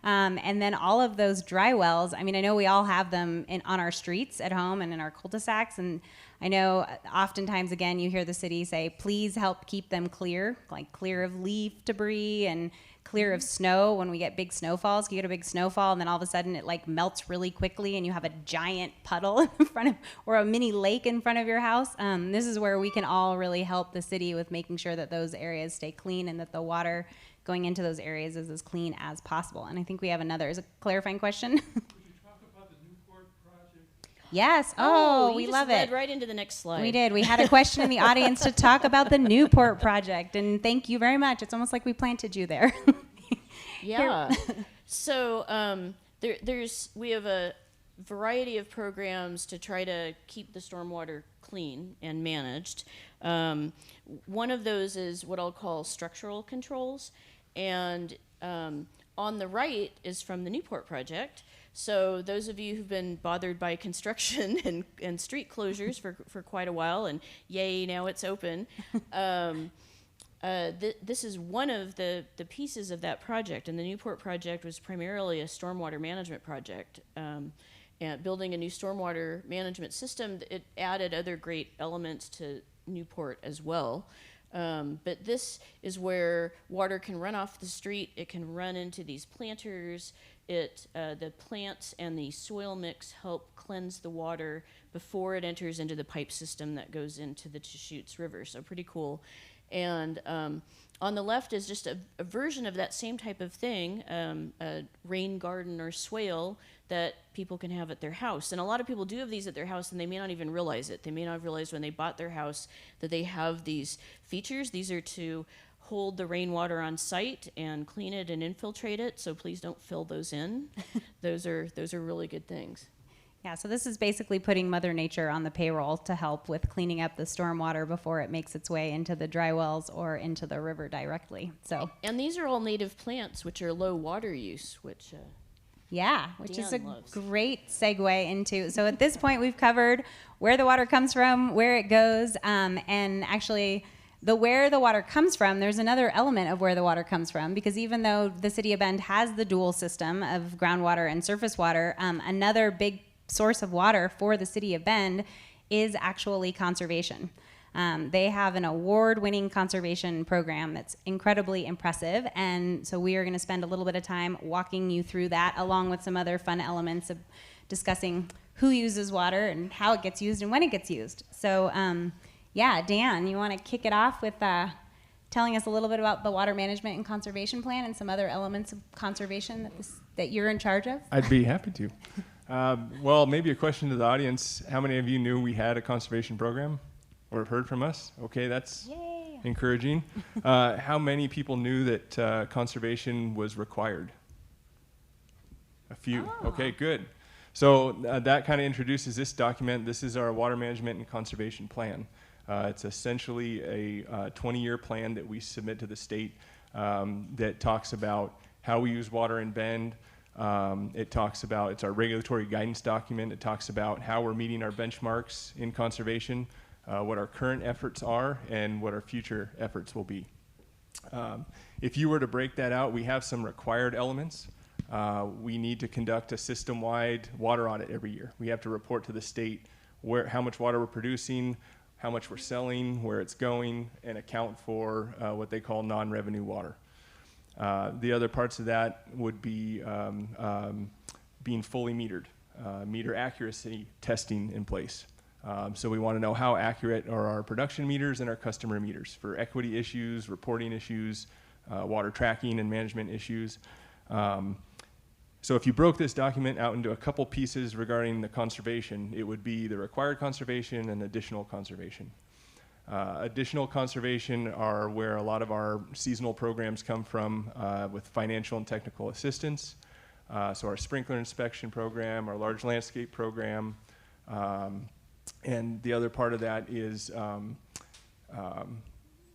And then all of those dry wells, I mean, I know we all have them on our streets at home and in our cul-de-sacs. And I know oftentimes, again, you hear the city say, please help keep them clear, like clear of leaf debris and clear of snow. When we get big snowfalls, you get a big snowfall and then all of a sudden it like melts really quickly and you have a giant puddle in front of, or a mini lake in front of your house. This is where we can all really help the city with making sure that those areas stay clean and that the water going into those areas is as clean as possible. And I think we have another, is a clarifying question? Could you talk about the Newport project? Yes. Oh, we you love just it. led right into the next slide. We did. We had a question in the audience to talk about the Newport project, and thank you very much. It's almost like we planted you there. Yeah. So we have a variety of programs to try to keep the stormwater clean and managed. One of those is what I'll call structural controls, and on the right is from the Newport project. So those of you who've been bothered by construction and street closures for quite a while, and yay, now it's open. This is one of the pieces of that project, and the Newport project was primarily a stormwater management project. And building a new stormwater management system, it added other great elements to Newport as well. But this is where water can run off the street, it can run into these planters, the plants and the soil mix help cleanse the water before it enters into the pipe system that goes into the Deschutes River, so pretty cool. And on the left is just a version of that same type of thing, a rain garden or swale that people can have at their house. And a lot of people do have these at their house, and they may not even realize it. They may not have realized when they bought their house that they have these features. These are to hold the rainwater on site and clean it and infiltrate it, so please don't fill those in. Those are really good things. Yeah, so this is basically putting Mother Nature on the payroll to help with cleaning up the stormwater before it makes its way into the dry wells or into the river directly. So, and these are all native plants, which are low water use, which yeah, which Dan is a loves. great segue into. So at this point, we've covered where the water comes from, where it goes, and actually, where the water comes from, there's another element of where the water comes from, because even though the city of Bend has the dual system of groundwater and surface water, another big source of water for the city of Bend is actually conservation. They have an award-winning conservation program that's incredibly impressive, and so we are going to spend a little bit of time walking you through that, along with some other fun elements of discussing who uses water and how it gets used and when it gets used. So yeah, Dan, you want to kick it off with telling us a little bit about the water management and conservation plan and some other elements of conservation that you're in charge of? I'd be happy to. Well, maybe a question to the audience. How many of you knew we had a conservation program or have heard from us? Okay, that's Yay. encouraging. How many people knew that conservation was required? A few. Oh. Okay, good. So that kind of introduces this document. This is our water management and conservation plan. It's essentially a 20-year plan that we submit to the state that talks about how we use water in Bend. It talks about, it's our regulatory guidance document. It talks about how we're meeting our benchmarks in conservation, what our current efforts are, and what our future efforts will be. If you were to break that out, we have some required elements. We need to conduct a system-wide water audit every year. We have to report to the state how much water we're producing, how much we're selling, where it's going, and account for what they call non-revenue water. The other parts of that would be being fully metered, meter accuracy testing in place. So we want to know how accurate are our production meters and our customer meters for equity issues, reporting issues, water tracking and management issues. So if you broke this document out into a couple pieces regarding the conservation, it would be the required conservation and additional conservation. Additional conservation are where a lot of our seasonal programs come from with financial and technical assistance. So our sprinkler inspection program, our large landscape program, and the other part of that is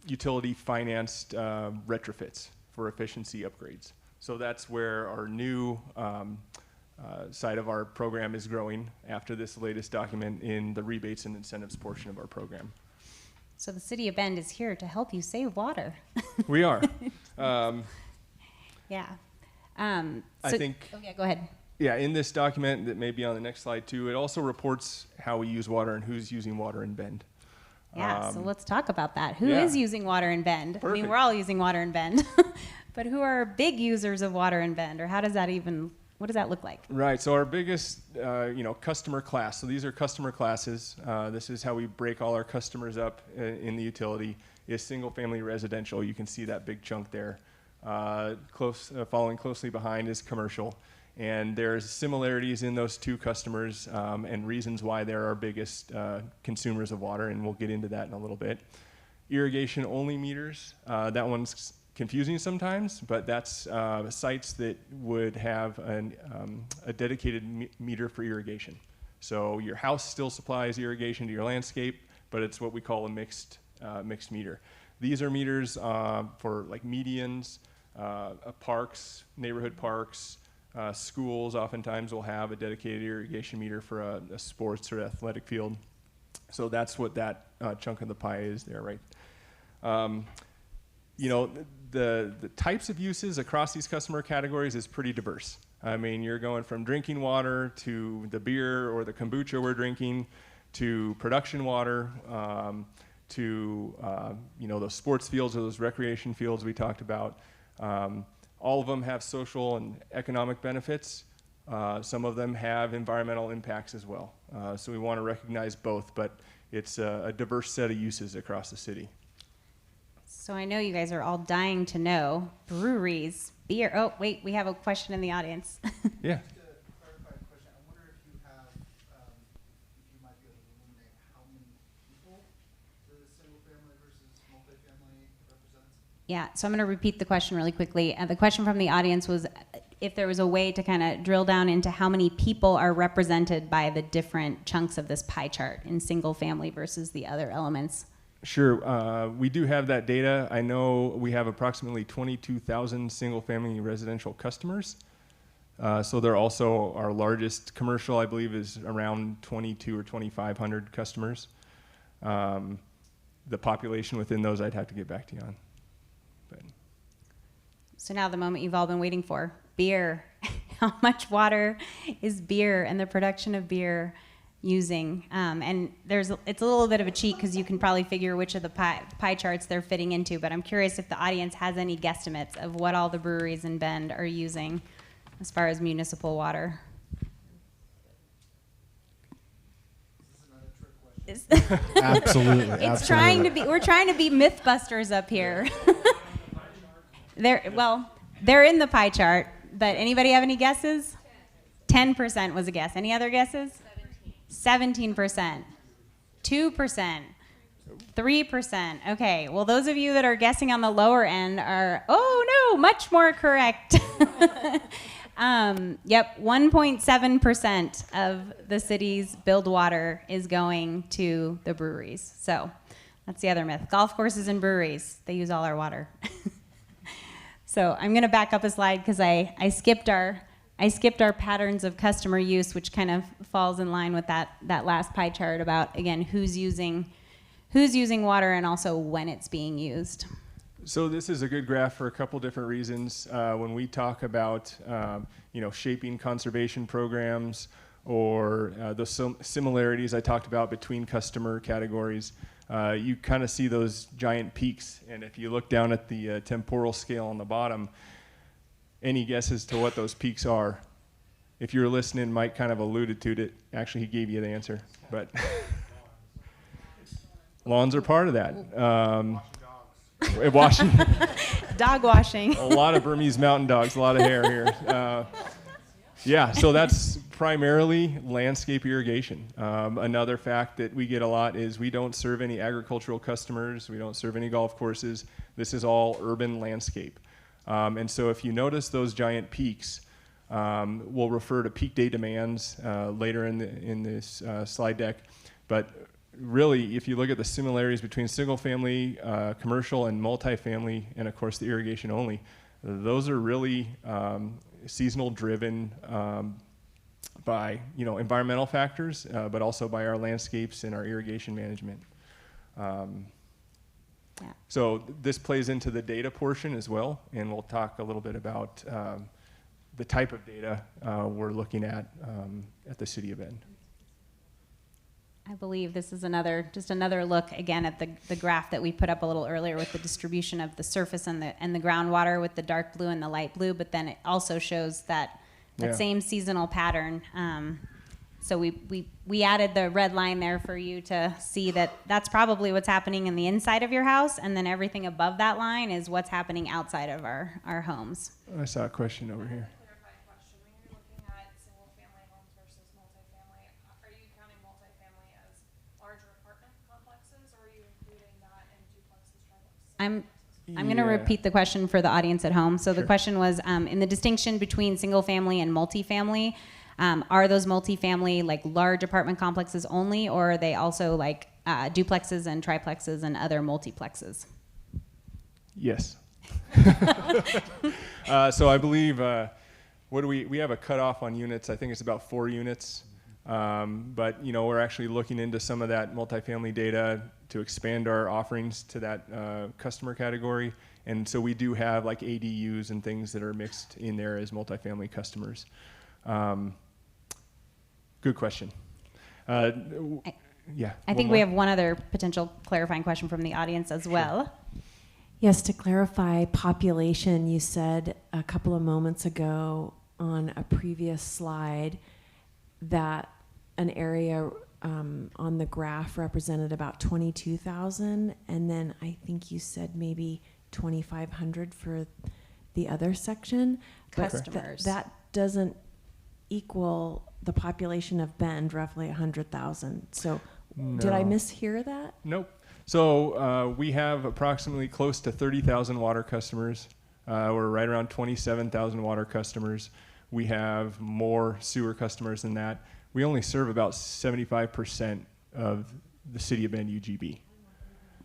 utility financed retrofits for efficiency upgrades. So that's where our new side of our program is growing after this latest document in the rebates and incentives portion of our program. So the City of Bend is here to help you save water. We are. Yeah. I think, Oh, yeah, go ahead. yeah, in this document that may be on the next slide too, it also reports how we use water and who's using water in Bend. Yeah, so let's talk about that. Who yeah. is using water in Bend? I Perfect. mean, we're all using water in Bend. But who are big users of water in Bend? Or how does that even, what does that look like? Right, so our biggest, customer class, so these are customer classes. This is how we break all our customers up in the utility, is single-family residential. You can see that big chunk there. Following closely behind is commercial. And there's similarities in those two customers and reasons why they're our biggest consumers of water, and we'll get into that in a little bit. Irrigation-only meters, that one's confusing sometimes, but that's sites that would have a dedicated meter for irrigation. So your house still supplies irrigation to your landscape, but it's what we call a mixed meter. These are meters for like medians, parks, neighborhood parks, schools oftentimes will have a dedicated irrigation meter for a sports or athletic field. So that's what that chunk of the pie is there, right? The types of uses across these customer categories is pretty diverse. I mean, you're going from drinking water to the beer or the kombucha we're drinking to production water, to those sports fields or those recreation fields we talked about. All of them have social and economic benefits. Some of them have environmental impacts as well. So we want to recognize both, but it's a diverse set of uses across the city. So I know you guys are all dying to know breweries, beer. Oh, wait, we have a question in the audience. Yeah. Just a clarifying question. I wonder if you have, if you might be able to illuminate how many people the single family versus multifamily represents? Yeah, so I'm going to repeat the question really quickly. The question from the audience was if there was a way to kind of drill down into how many people are represented by the different chunks of this pie chart in single family versus the other elements. Sure. We do have that data. I know we have approximately 22,000 single-family residential customers. So they're also our largest commercial, I believe, is around 2,200 or 2,500 customers. The population within those I'd have to get back to you on. But. So now the moment you've all been waiting for, beer. How much water is beer and the production of beer using? And it's a little bit of a cheat because you can probably figure which of the pie charts they're fitting into, but I'm curious if the audience has any guesstimates of what all the breweries in Bend are using as far as municipal water. Absolutely. It's trying to be, we're trying to be Mythbusters up here. They're in the pie chart, but anybody have any guesses? 10% was a guess. Any other guesses? 17%, 2%, 3%. Okay, well, those of you that are guessing on the lower end are, much more correct. Yep, 1.7% of the city's billed water is going to the breweries. So that's the other myth. Golf courses and breweries, they use all our water. So I'm going to back up a slide because I skipped our patterns of customer use, which kind of falls in line with that last pie chart about, again, who's using water and also when it's being used. So this is a good graph for a couple different reasons. When we talk about shaping conservation programs or the similarities I talked about between customer categories, you kind of see those giant peaks. And if you look down at the temporal scale on the bottom, any guesses to what those peaks are? If you were listening, Mike kind of alluded to it. Actually, he gave you the answer. But Lawns are part of that. Washing Dog washing. a lot of Burmese mountain dogs, a lot of hair here. Yeah, so that's primarily landscape irrigation. Another fact that we get a lot is we don't serve any agricultural customers. We don't serve any golf courses. This is all urban landscape. And so if you notice those giant peaks, we'll refer to peak day demands later in this slide deck. But really, if you look at the similarities between single-family, commercial, and multifamily, and of course the irrigation only, those are really seasonal driven by environmental factors, but also by our landscapes and our irrigation management. So this plays into the data portion as well, and we'll talk a little bit about the type of data we're looking at the City of Bend. I believe this is just another look again at the graph that we put up a little earlier with the distribution of the surface and the groundwater with the dark blue and the light blue, but then it also shows that same seasonal pattern. So we added the red line there for you to see that that's probably what's happening in the inside of your house, and then everything above that line is what's happening outside of our homes. I saw a question over here. I'm going to repeat the question for the audience at home. So the question was, in the distinction between single family and multifamily, are those multifamily like large apartment complexes only, or are they also like duplexes and triplexes and other multiplexes? Yes. So I believe, we have a cutoff on units. I think it's about 4 units. But we're actually looking into some of that multifamily data to expand our offerings to that customer category. And so we do have like ADUs and things that are mixed in there as multifamily customers. Good question. Yeah. I think we have one other potential clarifying question from the audience as well. Yes, to clarify population, you said a couple of moments ago on a previous slide that an area on the graph represented about 22,000, and then I think you said maybe 2,500 for the other section. Customers. But that doesn't equal the population of Bend, roughly 100,000. So did I mishear that? Nope. So we have approximately close to 30,000 water customers. We're right around 27,000 water customers. We have more sewer customers than that. We only serve about 75% of the City of Bend UGB.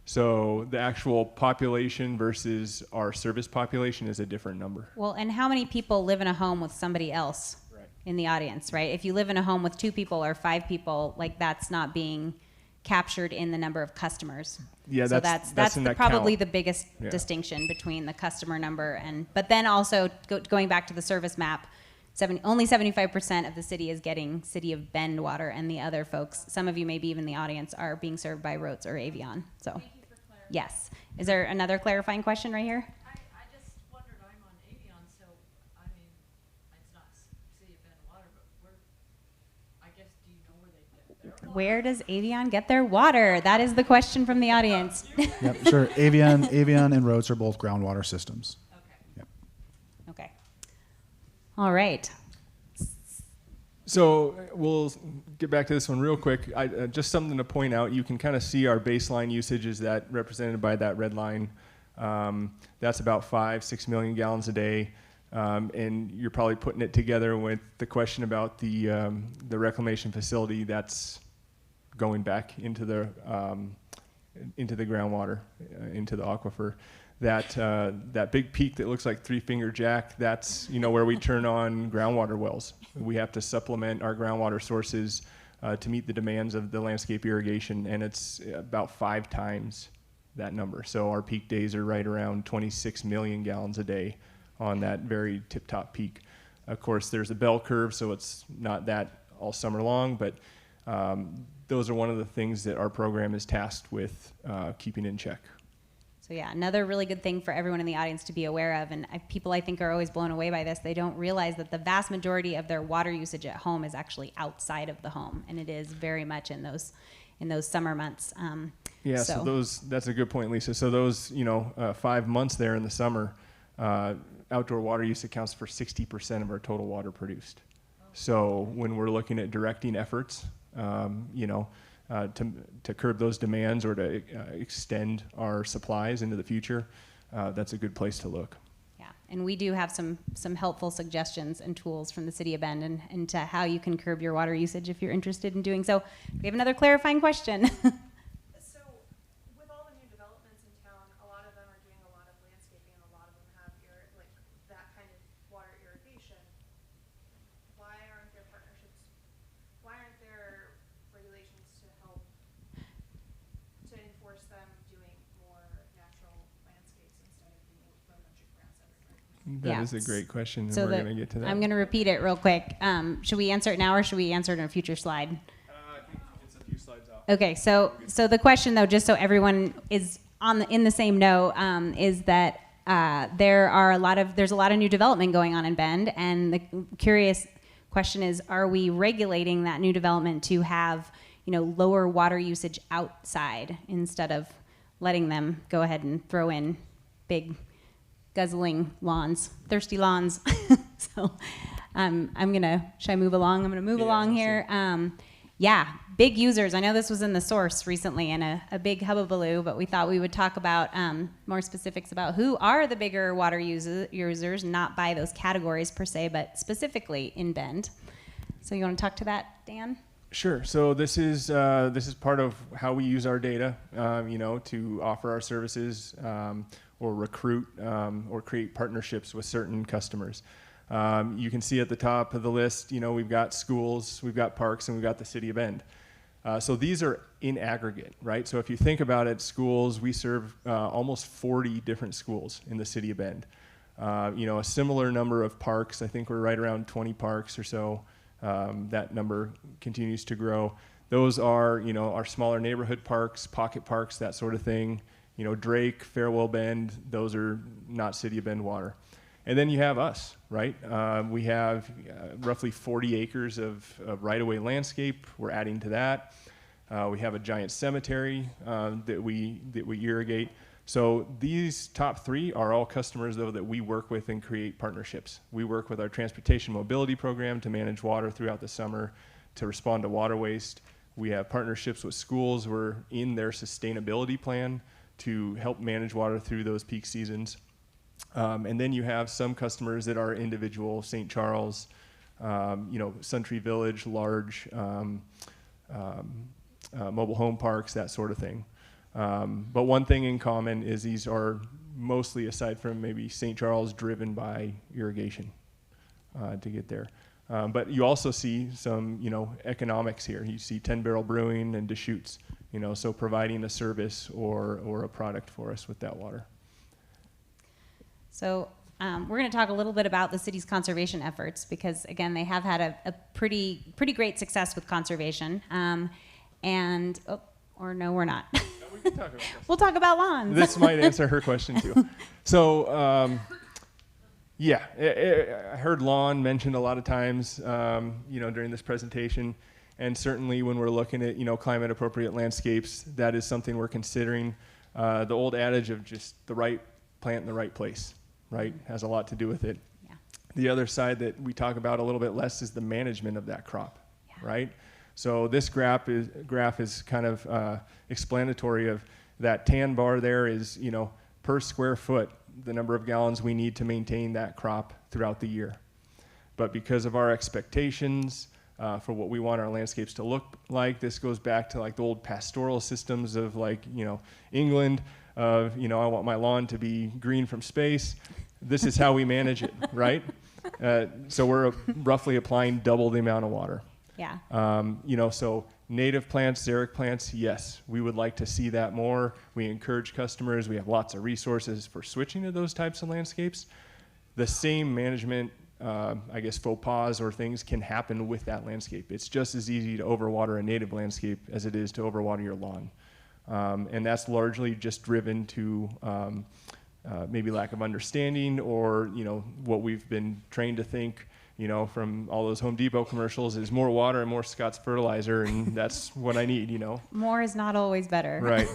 So the actual population versus our service population is a different number. Well, and how many people live in a home with somebody else in the audience, right? If you live in a home with 2 people or 5 people, like that's not being captured in the number of customers. Yeah, so that's probably count. the biggest distinction between the customer number but then also going back to the service map, only 75% of the city is getting City of Bend water, and the other folks, some of you maybe even in the audience, are being served by Rotes or Avion. So, thank you for clarifying. Yes. Is there another clarifying question right here? I just wondered, I'm on Avion, so I mean, it's not City of Bend water, but I guess, do you know where they get their water? Where does Avion get their water? That is the question from the audience. Yep, sure. Avion and Rotes are both groundwater systems. Okay. Yep. Okay. All right. So we'll get back to this one real quick. Just something to point out, you can kind of see our baseline usage is that represented by that red line. That's about 5-6 million gallons a day. And you're probably putting it together with the question about the reclamation facility that's going back into the groundwater, into the aquifer. That big peak that looks like Three Finger Jack, that's where we turn on groundwater wells. We have to supplement our groundwater sources to meet the demands of the landscape irrigation, and it's about 5 times that number. So our peak days are right around 26 million gallons a day on that very tip-top peak. Of course, there's a bell curve, so it's not that all summer long, but those are one of the things that our program is tasked with keeping in check. So yeah, another really good thing for everyone in the audience to be aware of, and people I think are always blown away by this, they don't realize that the vast majority of their water usage at home is actually outside of the home, and it is very much in in those summer months. Yeah, so that's a good point, Lisa. So those, 5 months there in the summer, outdoor water use accounts for 60% of our total water produced. So when we're looking at directing efforts, to curb those demands or to extend our supplies into the future, that's a good place to look. Yeah, and we do have some helpful suggestions and tools from the City of Bend and to how you can curb your water usage if you're interested in doing so. We have another clarifying question. So, with all the new developments in town, a lot of them are doing a lot of landscaping, and a lot of them have that kind of water irrigation. Why aren't there partnerships? Why aren't there regulations to help to enforce them doing more natural landscapes instead of being able to put a bunch of grass everywhere? That Yeah. is a great question, and So we're going to get to that. I'm going to repeat it real quick. Should we answer it now or should we answer it in a future slide? I think it's a few slides off. Okay, so the question though, just so everyone is in the same know, is that there's a lot of new development going on in Bend, and the curious question is, are we regulating that new development to have lower water usage outside instead of letting them go ahead and throw in big guzzling lawns, thirsty lawns? So should I move along? I'm gonna move along here. Yeah, big users. I know this was in the source recently in a big hubbubaloo, but we thought we would talk about more specifics about who are the bigger water users, not by those categories per se, but specifically in Bend. So you want to talk to that, Dan? Sure. So this is part of how we use our data, to offer our services or recruit or create partnerships with certain customers. You can see at the top of the list, we've got schools, we've got parks, and we've got the City of Bend. So these are in aggregate, right? So if you think about it, schools, we serve almost 40 different schools in the City of Bend. A similar number of parks. I think we're right around 20 parks or so. That number continues to grow. Those are, our smaller neighborhood parks, pocket parks, that sort of thing. Drake, Farewell Bend, those are not City of Bend water. And then you have us, right? We have roughly 40 acres of right-of-way landscape. We're adding to that. We have a giant cemetery that we irrigate. So these top three are all customers, though, that we work with and create partnerships. We work with our transportation mobility program to manage water throughout the summer, to respond to water waste. We have partnerships with schools. We're in their sustainability plan to help manage water through those peak seasons. And then you have some customers that are individual, St. Charles, Suntree Village, large mobile home parks, that sort of thing. But one thing in common is these are mostly, aside from maybe St. Charles, driven by irrigation to get there. But you also see some, economics here. You see 10 Barrel Brewing and Deschutes, so providing a service or a product for us with that water. So we're going to talk a little bit about the city's conservation efforts because, again, they have had a pretty great success with conservation. No, we're not. No, we can talk about this. We'll talk about lawns. This might answer her question too. So, I heard lawn mentioned a lot of times, during this presentation, and certainly when we're looking at, climate appropriate landscapes, that is something we're considering. The old adage of just the right plant in the right place, right, has a lot to do with it. Yeah. The other side that we talk about a little bit less is the management of that crop, right? So this graph is kind of explanatory of that tan bar there is, per square foot, the number of gallons we need to maintain that crop throughout the year. But because of our expectations for what we want our landscapes to look like, this goes back to like the old pastoral systems of England, I want my lawn to be green from space. This is how we manage it, right? So we're roughly applying double the amount of water. Yeah. So native plants, xeric plants, yes, we would like to see that more. We encourage customers. We have lots of resources for switching to those types of landscapes. The same management, faux pas or things can happen with that landscape. It's just as easy to overwater a native landscape as it is to overwater your lawn. And that's largely just driven to maybe lack of understanding or, what we've been trained to think, from all those Home Depot commercials, is more water and more Scott's fertilizer, and that's what I need, More is not always better. Right.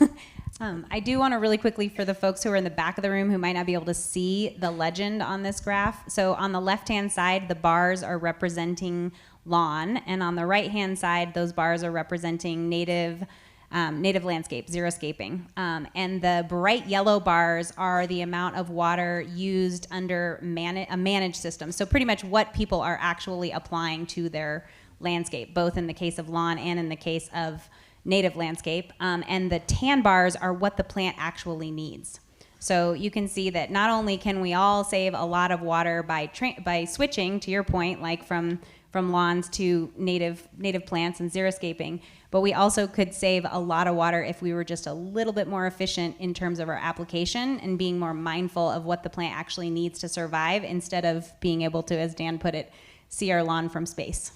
I do want to really quickly, for the folks who are in the back of the room who might not be able to see the legend on this graph. So on the left-hand side, the bars are representing lawn, and on the right-hand side, those bars are representing native landscape, xeriscaping. And the bright yellow bars are the amount of water used under a managed system. So pretty much what people are actually applying to their landscape, both in the case of lawn and in the case of native landscape. And the tan bars are what the plant actually needs. So you can see that not only can we all save a lot of water by switching, to your point, like from lawns to native plants and xeriscaping, but we also could save a lot of water if we were just a little bit more efficient in terms of our application and being more mindful of what the plant actually needs to survive, instead of being able to, as Dan put it, see our lawn from space.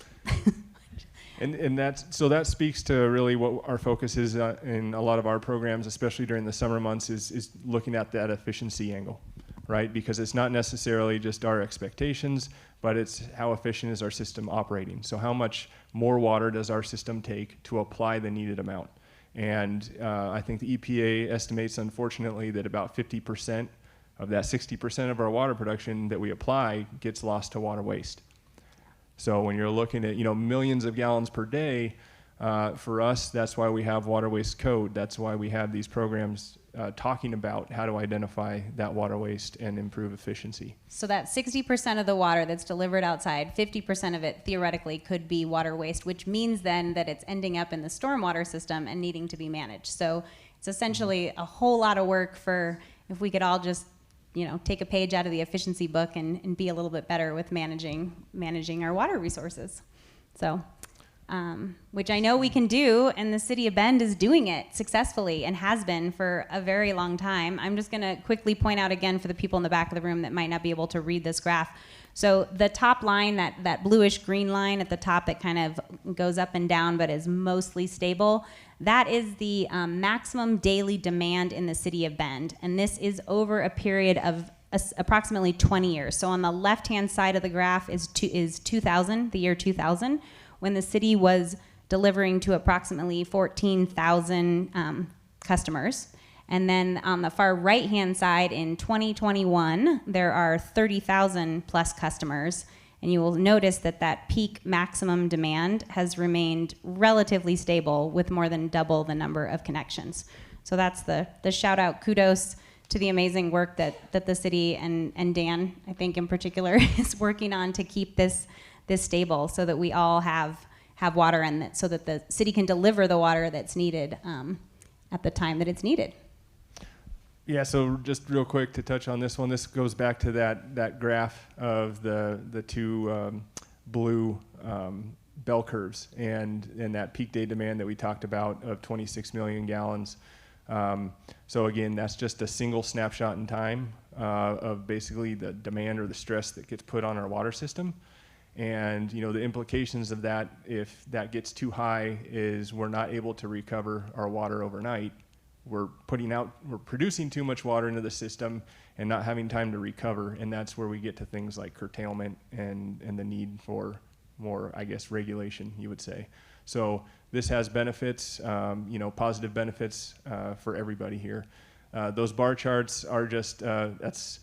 And that speaks to really what our focus is in a lot of our programs, especially during the summer months, is looking at that efficiency angle, right? Because it's not necessarily just our expectations, but it's how efficient is our system operating. So how much more water does our system take to apply the needed amount? And I think the EPA estimates, unfortunately, that about 50% of that 60% of our water production that we apply gets lost to water waste. So when you're looking at millions of gallons per day, for us, that's why we have water waste code. That's why we have these programs talking about how to identify that water waste and improve efficiency. So that 60% of the water that's delivered outside, 50% of it theoretically could be water waste, which means then that it's ending up in the stormwater system and needing to be managed. So it's essentially a whole lot of work for, if we could all just take a page out of the efficiency book and be a little bit better with managing our water resources. So, which I know we can do, and the city of Bend is doing it successfully and has been for a very long time. I'm just gonna quickly point out again for the people in the back of the room that might not be able to read this graph. So the top line, that bluish green line at the top that kind of goes up and down but is mostly stable, that is the maximum daily demand in the city of Bend. And this is over a period of approximately 20 years. So on the left-hand side of the graph is 2000, the year 2000, when the city was delivering to approximately 14,000 customers. And then on the far right-hand side in 2021, there are 30,000 plus customers. And you will notice that peak maximum demand has remained relatively stable with more than double the number of connections. So that's the shout out, kudos to the amazing work that the city and Dan, I think in particular, is working on to keep this stable so that we all have water, and so that the city can deliver the water that's needed at the time that it's needed. Yeah, so just real quick to touch on this one, this goes back to that graph of the two blue bell curves and that peak day demand that we talked about of 26 million gallons. So again, that's just a single snapshot in time of basically the demand or the stress that gets put on our water system. And the implications of that, if that gets too high, is we're not able to recover our water overnight. We're producing too much water into the system and not having time to recover, and that's where we get to things like curtailment and the need for more, I guess, regulation, you would say. So this has benefits, positive benefits for everybody here. Those bar charts are just, that's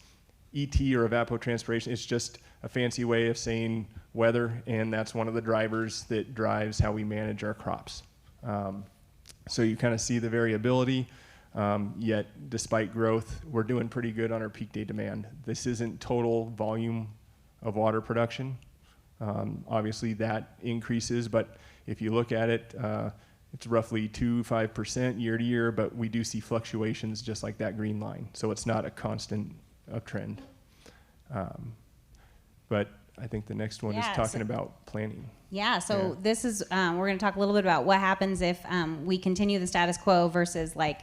ET or evapotranspiration. It's just a fancy way of saying weather, and that's one of the drivers that drives how we manage our crops. So you kind of see the variability, yet despite growth, we're doing pretty good on our peak day demand. This isn't total volume of water production. Obviously that increases, but if you look at it, it's roughly 2-5% year to year, but we do see fluctuations just like that green line. So it's not a constant uptrend. But I think the next one is talking about planning. Yeah, so this is, we're going to talk a little bit about what happens if we continue the status quo versus like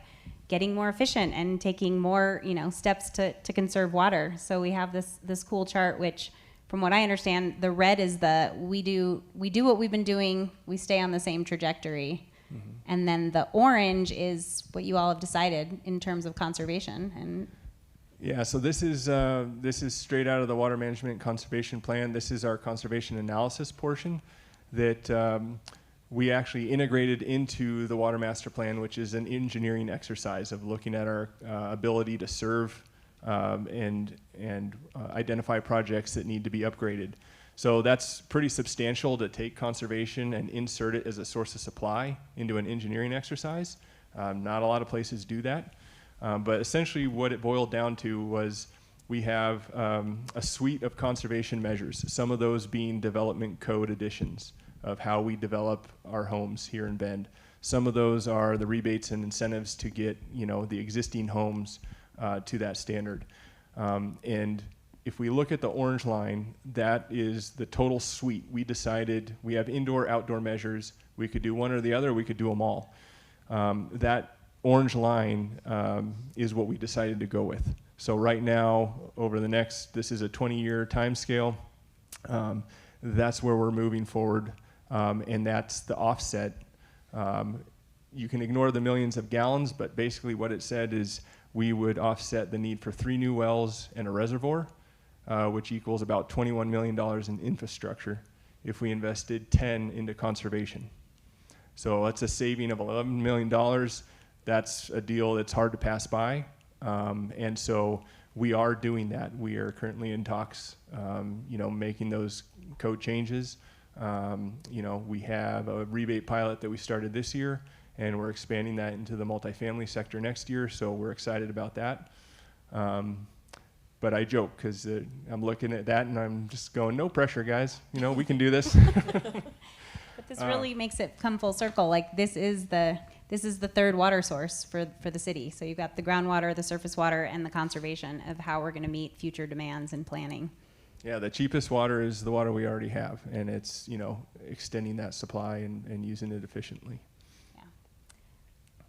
getting more efficient and taking more, steps to conserve water. So we have this cool chart, which from what I understand, the red is we do what we've been doing, we stay on the same trajectory. Mm-hmm. And then the orange is what you all have decided in terms of conservation. And Yeah, so this is straight out of the Water Management and Conservation Plan. This is our conservation analysis portion that we actually integrated into the Water Master Plan, which is an engineering exercise of looking at our ability to serve and identify projects that need to be upgraded. So that's pretty substantial to take conservation and insert it as a source of supply into an engineering exercise. Not a lot of places do that. But essentially what it boiled down to was we have a suite of conservation measures, some of those being development code additions of how we develop our homes here in Bend. Some of those are the rebates and incentives to get, the existing homes to that standard. And if we look at the orange line, that is the total suite. We decided we have indoor, outdoor measures. We could do one or the other, we could do them all. That orange line is what we decided to go with. So right now, over the next, this is a 20-year time scale. That's where we're moving forward, and that's the offset. You can ignore the millions of gallons, but basically what it said is we would offset the need for 3 new wells and a reservoir, which equals about $21 million in infrastructure if we invested 10 into conservation. So that's a saving of $11 million. That's a deal that's hard to pass by. And so we are doing that. We are currently in talks, making those code changes. We have a rebate pilot that we started this year, and we're expanding that into the multifamily sector next year. So we're excited about that. But I joke because I'm looking at that and I'm just going, no pressure, guys. We can do this. But this really makes it come full circle. Like this is the third water source for the city. So you've got the groundwater, the surface water, and the conservation of how we're going to meet future demands and planning. Yeah, the cheapest water is the water we already have, and it's extending that supply and using it efficiently. Yeah.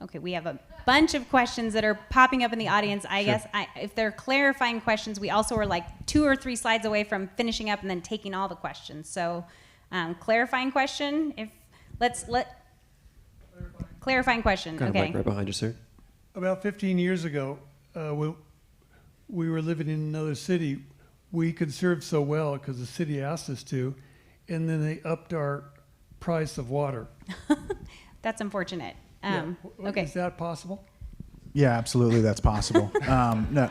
Okay, we have a bunch of questions that are popping up in the audience. I guess if they're clarifying questions, we also are like 2 or 3 slides away from finishing up and then taking all the questions. So clarifying question. Clarifying question. Got a Okay. mic right behind you, sir. About 15 years ago, we were living in another city. We conserved so well because the city asked us to, and then they upped our price of water. That's unfortunate. Okay. Is that possible? Yeah, absolutely, that's possible. No,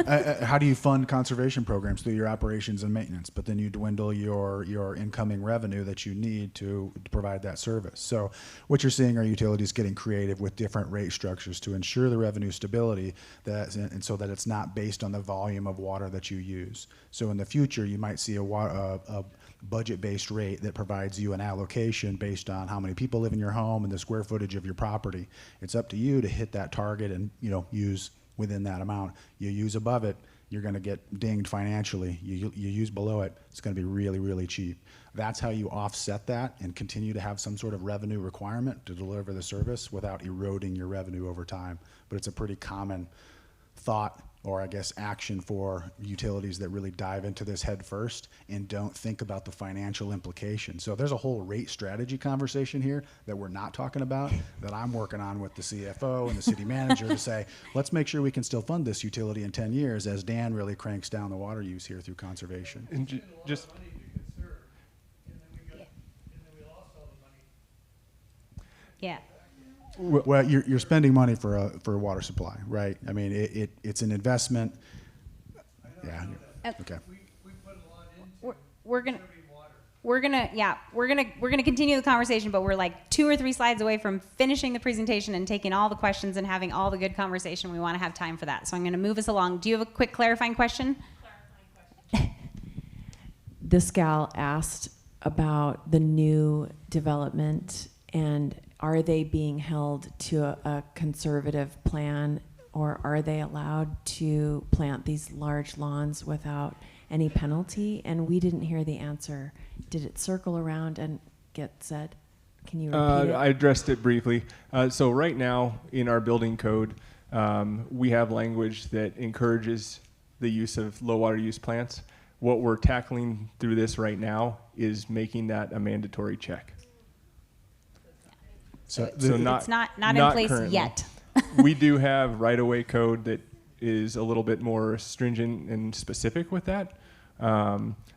how do you fund conservation programs? Through your operations and maintenance, but then you dwindle your incoming revenue that you need to provide that service. So what you're seeing are utilities getting creative with different rate structures to ensure the revenue stability, and so that it's not based on the volume of water that you use. So in the future, you might see a budget-based rate that provides you an allocation based on how many people live in your home and the square footage of your property. It's up to you to hit that target and use within that amount. You use above it, you're going to get dinged financially. You use below it, it's going to be really, really cheap. That's how you offset that and continue to have some sort of revenue requirement to deliver the service without eroding your revenue over time. But it's a pretty common thought, or I guess action, for utilities that really dive into this head first and don't think about the financial implications. So there's a whole rate strategy conversation here that we're not talking about that I'm working on with the CFO and the city manager to say, let's make sure we can still fund this utility in 10 years as Dan really cranks down the water use here through conservation. And just Yeah. Well, you're spending money for a water supply, right? I mean, it's an investment. Yeah. Okay. We're gonna continue the conversation, but we're like 2 or 3 slides away from finishing the presentation and taking all the questions and having all the good conversation. We want to have time for that, so I'm going to move us along. Do you have a quick clarifying question? This gal asked about the new development, and are they being held to a conservative plan, or are they allowed to plant these large lawns without any penalty? And we didn't hear the answer. Did it circle around and get said? Can you repeat it? I addressed it briefly. So right now in our building code, we have language that encourages the use of low water use plants. What we're tackling through this right now is making that a mandatory check. So it's not in place currently. yet. We do have right-of-way code that is a little bit more stringent and specific with that.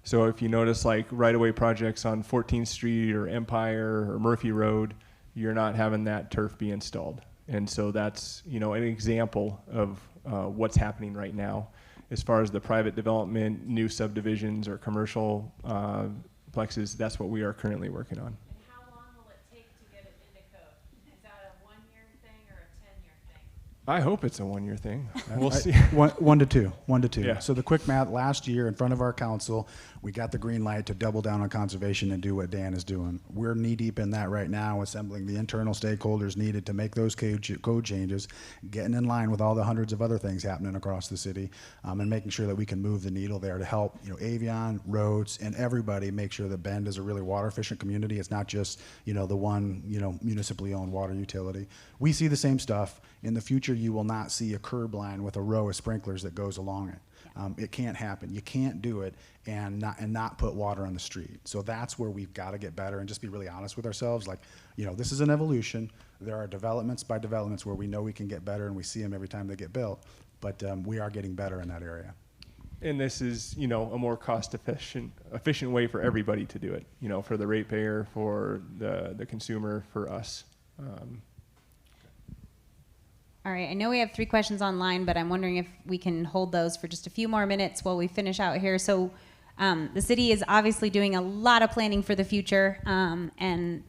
So if you notice like right-of-way projects on 14th Street or Empire or Murphy Road, you're not having that turf be installed. And so that's, you know, an example of what's happening right now. As far as the private development, new subdivisions or commercial plexes, that's what we are currently working on. And how long will it take to get it into code? Is that a 1-year thing or a 10-year thing? I hope it's a 1-year thing. We'll see. One to two. Yeah. So the quick math, last year in front of our council, we got the green light to double down on conservation and do what Dan is doing. We're knee deep in that right now, assembling the internal stakeholders needed to make those code changes, getting in line with all the hundreds of other things happening across the city, and making sure that we can move the needle there to help, you know, Avion, roads, and everybody make sure that Bend is a really water efficient community. It's not just, you know, the one, you know, municipally owned water utility. We see the same stuff. In the future, you will not see a curb line with a row of sprinklers that goes along it. It can't happen. You can't do it and not put water on the street. So that's where we've got to get better and just be really honest with ourselves. Like, you know, this is an evolution. There are developments by developments where we know we can get better, and we see them every time they get built. But we are getting better in that area. And this is, you know, a more cost efficient way for everybody to do it. You know, for the ratepayer, for the consumer, for us. All right, I know we have 3 questions online, but I'm wondering if we can hold those for just a few more minutes while we finish out here. So the city is obviously doing a lot of planning for the future, and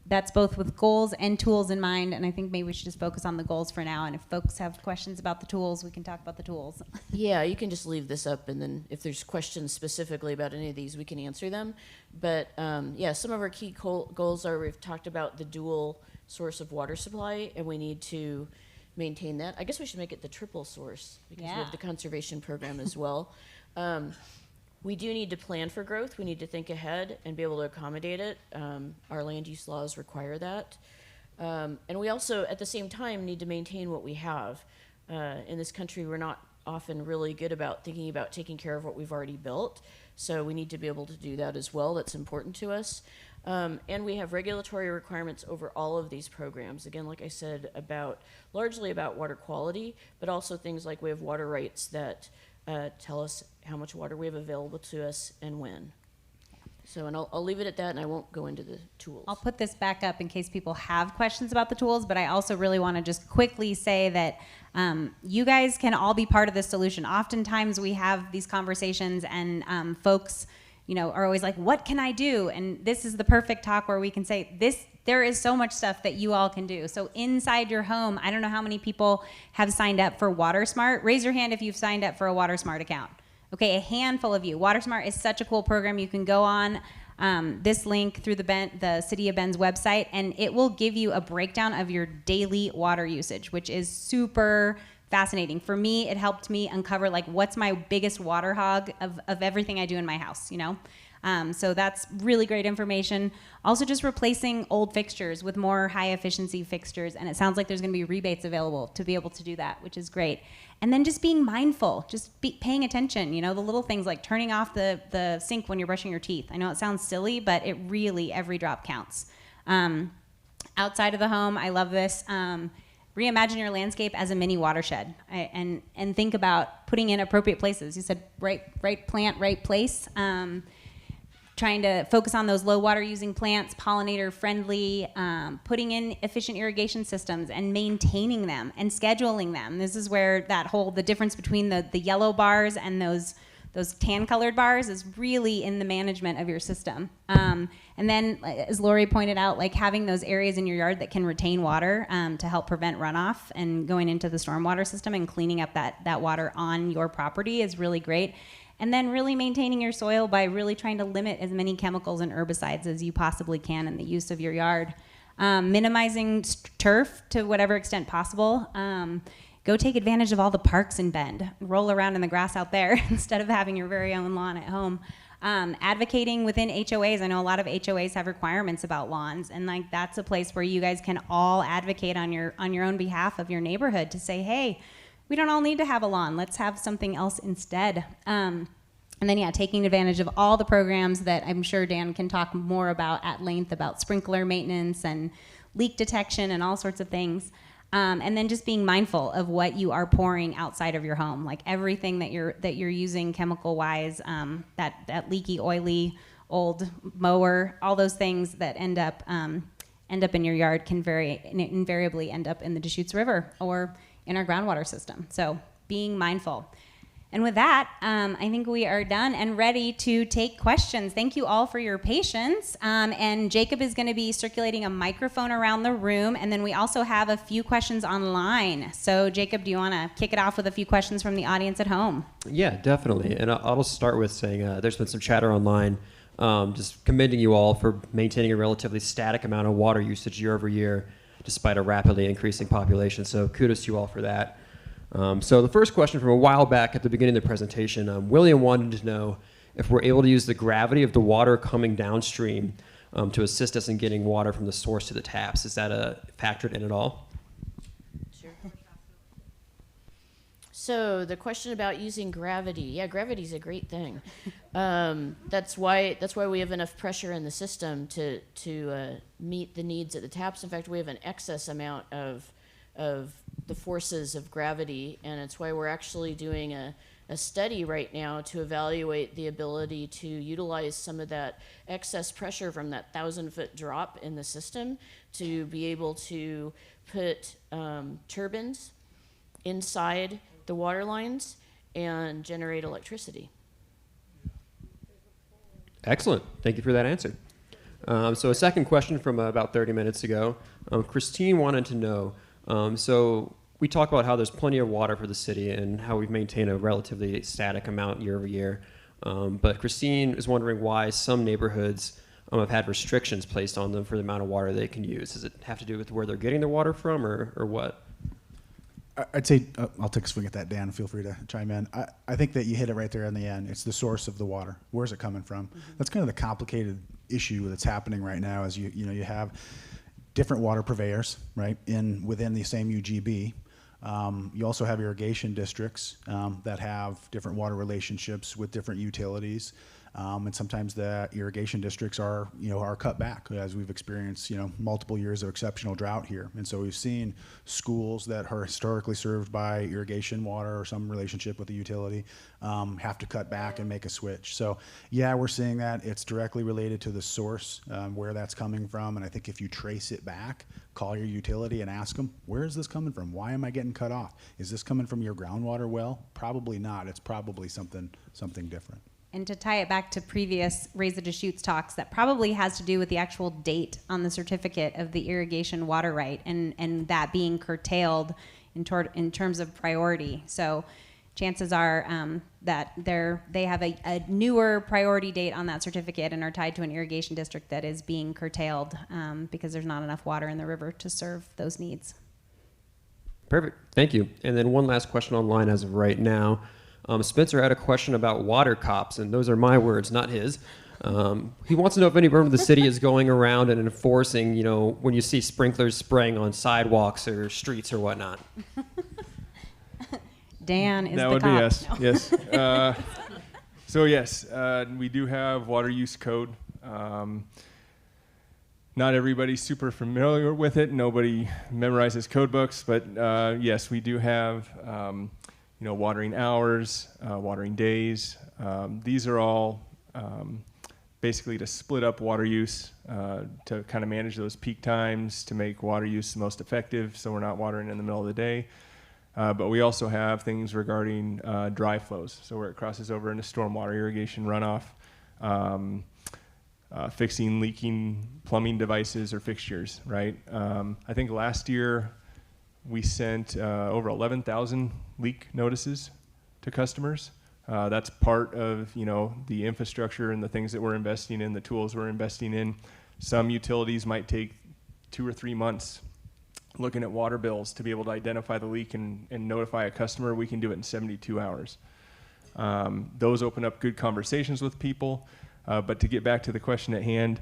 that's both with goals and tools in mind, and I think maybe we should just focus on the goals for now, and if folks have questions about the tools, we can talk about the tools. Yeah, you can just leave this up, and then if there's questions specifically about any of these, we can answer them. But yeah, some of our key goals are, we've talked about the dual source of water supply, and we need to maintain that. I guess we should make it the triple source, because we have the conservation program as well. We do need to plan for growth. We need to think ahead and be able to accommodate it. Our land use laws require that. And we also, at the same time, need to maintain what we have. In this country, we're not often really good about thinking about taking care of what we've already built. So we need to be able to do that as well. That's important to us. And we have regulatory requirements over all of these programs. Again, like I said, largely about water quality, but also things like we have water rights that tell us how much water we have available to us and when. So, and I'll leave it at that, and I won't go into the tools. I'll put this back up in case people have questions about the tools, but I also really want to just quickly say that you guys can all be part of the solution. Oftentimes we have these conversations, and folks, you know, are always like, what can I do? And this is the perfect talk where we can say, there is so much stuff that you all can do. So inside your home, I don't know how many people have signed up for WaterSmart. Raise your hand if you've signed up for a WaterSmart account. Okay, a handful of you. WaterSmart is such a cool program. You can go on this link through the City of Bend's website, and it will give you a breakdown of your daily water usage, which is super fascinating. For me, it helped me uncover like what's my biggest water hog of everything I do in my house, you know? So that's really great information. Also just replacing old fixtures with more high efficiency fixtures, and it sounds like there's gonna be rebates available to be able to do that, which is great. And then just being mindful, just paying attention, you know, the little things like turning off the sink when you're brushing your teeth. I know it sounds silly, but it really, every drop counts. Outside of the home, I love this. Reimagine your landscape as a mini watershed, and think about putting in appropriate places. You said right plant, right place. Trying to focus on those low water using plants, pollinator friendly, putting in efficient irrigation systems and maintaining them and scheduling them. This is where the difference between the yellow bars and those tan colored bars is really in the management of your system. And then, as Lori pointed out, like having those areas in your yard that can retain water to help prevent runoff and going into the stormwater system and cleaning up that water on your property is really great. And then really maintaining your soil by really trying to limit as many chemicals and herbicides as you possibly can in the use of your yard. Minimizing turf to whatever extent possible. Go take advantage of all the parks in Bend. Roll around in the grass out there instead of having your very own lawn at home. Advocating within HOAs. I know a lot of HOAs have requirements about lawns, and like that's a place where you guys can all advocate on your own behalf of your neighborhood to say, hey, we don't all need to have a lawn. Let's have something else instead. And then, yeah, taking advantage of all the programs that I'm sure Dan can talk more about at length about sprinkler maintenance and leak detection and all sorts of things. And then just being mindful of what you are pouring outside of your home, like everything that you're using chemical wise, that leaky, oily, old mower, all those things that end up in your yard can invariably end up in the Deschutes River or in our groundwater system. So being mindful. And with that, I think we are done and ready to take questions. Thank you all for your patience. And Jacob is going to be circulating a microphone around the room. And then we also have a few questions online. So Jacob, do you want to kick it off with a few questions from the audience at home? Yeah, definitely. And I'll just start with saying there's been some chatter online just commending you all for maintaining a relatively static amount of water usage year over year, despite a rapidly increasing population. So kudos to you all for that. So the first question from a while back at the beginning of the presentation, William wanted to know if we're able to use the gravity of the water coming downstream to assist us in getting water from the source to the taps. Is that factored in at all? Sure. So the question about using gravity, yeah, gravity is a great thing. That's why we have enough pressure in the system to meet the needs at the taps. In fact, we have an excess amount of the forces of gravity, and it's why we're actually doing a study right now to evaluate the ability to utilize some of that excess pressure from that 1,000-foot drop in the system to be able to put turbines inside the water lines and generate electricity. Excellent. Thank you for that answer. So a second question from about 30 minutes ago. Christine wanted to know, so we talk about how there's plenty of water for the city and how we've maintained a relatively static amount year over year. But Christine is wondering why some neighborhoods have had restrictions placed on them for the amount of water they can use. Does it have to do with where they're getting their water from or what? I'd say, I'll take a swing at that, Dan. Feel free to chime in. I think that you hit it right there in the end. It's the source of the water. Where's it coming from? Mm-hmm. That's kind of the complicated issue that's happening right now is you have different water purveyors, right, within the same UGB. You also have irrigation districts that have different water relationships with different utilities. And sometimes the irrigation districts are cut back as we've experienced, multiple years of exceptional drought here. And so we've seen schools that are historically served by irrigation water or some relationship with the utility have to cut back and make a switch. So yeah, we're seeing that. It's directly related to the source, where that's coming from. And I think if you trace it back, call your utility and ask them, where is this coming from? Why am I getting cut off? Is this coming from your groundwater well? Probably not. It's probably something different. And to tie it back to previous Raise the Deschutes talks, that probably has to do with the actual date on the certificate of the irrigation water right and that being curtailed in terms of priority. So chances are that they have a newer priority date on that certificate and are tied to an irrigation district that is being curtailed because there's not enough water in the river to serve those needs. Perfect. Thank you. And then one last question online as of right now. Spencer had a question about water cops, and those are my words, not his. He wants to know if any member of the city is going around and enforcing, when you see sprinklers spraying on sidewalks or streets or whatnot. Dan is that the would cop. be yes. No. Yes. So yes, we do have water use code. Not everybody's super familiar with it. Nobody memorizes code books, but yes, we do have watering hours, watering days. These are all basically to split up water use to kind of manage those peak times to make water use the most effective so we're not watering in the middle of the day. But we also have things regarding dry flows, so where it crosses over into stormwater irrigation runoff, fixing leaking plumbing devices or fixtures, right? I think last year we sent over 11,000 leak notices to customers. That's part of the infrastructure and the things that we're investing in, the tools we're investing in. Some utilities might take 2 or 3 months looking at water bills to be able to identify the leak and notify a customer. We can do it in 72 hours. Those open up good conversations with people. But to get back to the question at hand,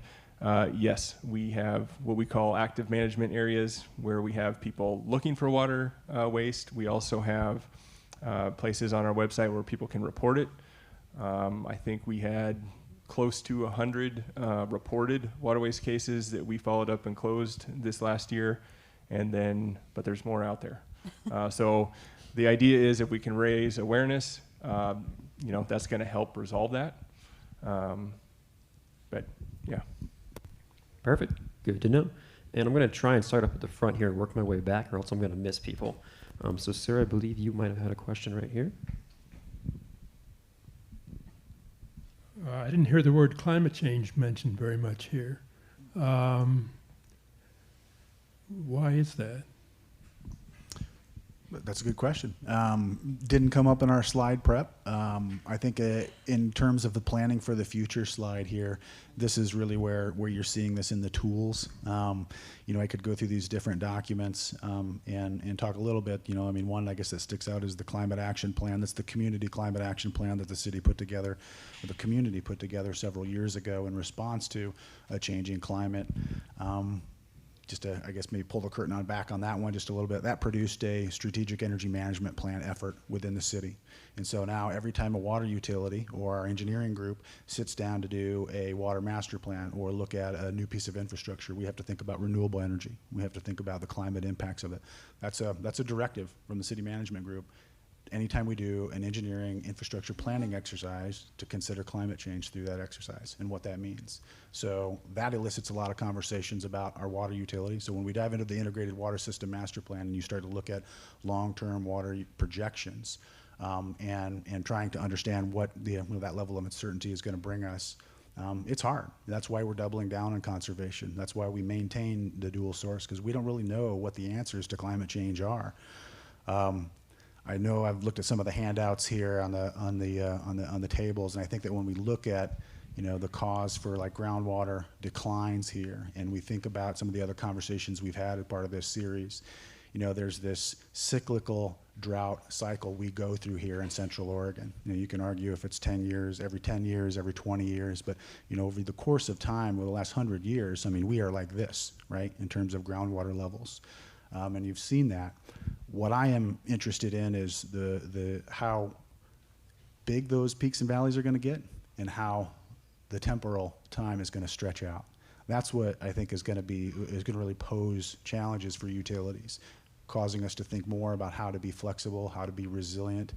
yes, we have what we call active management areas where we have people looking for water waste. We also have places on our website where people can report it. I think we had close to 100 reported water waste cases that we followed up and closed this last year. but there's more out there. So the idea is if we can raise awareness, that's going to help resolve that. But yeah. Perfect. Good to know. And I'm going to try and start up at the front here and work my way back, or else I'm going to miss people. So, Sarah, I believe you might have had a question right here. I didn't hear the word climate change mentioned very much here. Why is that? That's a good question. Didn't come up in our slide prep. I think in terms of the planning for the future slide here, this is really where you're seeing this in the tools. I could go through these different documents and talk a little bit. One I guess that sticks out is the climate action plan. That's the community climate action plan that the city put together, or the community put together several years ago in response to a changing climate. Just to, I guess, maybe pull the curtain on back on that one just a little bit. That produced a strategic energy management plan effort within the city. And so now every time a water utility or our engineering group sits down to do a water master plan or look at a new piece of infrastructure, we have to think about renewable energy. We have to think about the climate impacts of it. That's a directive from the city management group. Anytime we do an engineering infrastructure planning exercise, to consider climate change through that exercise and what that means. So that elicits a lot of conversations about our water utility. So when we dive into the integrated water system master plan and you start to look at long-term water projections and trying to understand what that level of uncertainty is going to bring us, it's hard. That's why we're doubling down on conservation. That's why we maintain the dual source, because we don't really know what the answers to climate change are. I know I've looked at some of the handouts here on the tables, and I think that when we look at the cause for like groundwater declines here, and we think about some of the other conversations we've had as part of this series, there's this cyclical drought cycle we go through here in Central Oregon. You can argue if it's 10 years, every 10 years, every 20 years, but over the course of time, over the last 100 years, we are like this, right, in terms of groundwater levels. And you've seen that. What I am interested in is the how big those peaks and valleys are going to get, and how the temporal time is going to stretch out. That's what I think is going to really pose challenges for utilities, causing us to think more about how to be flexible, how to be resilient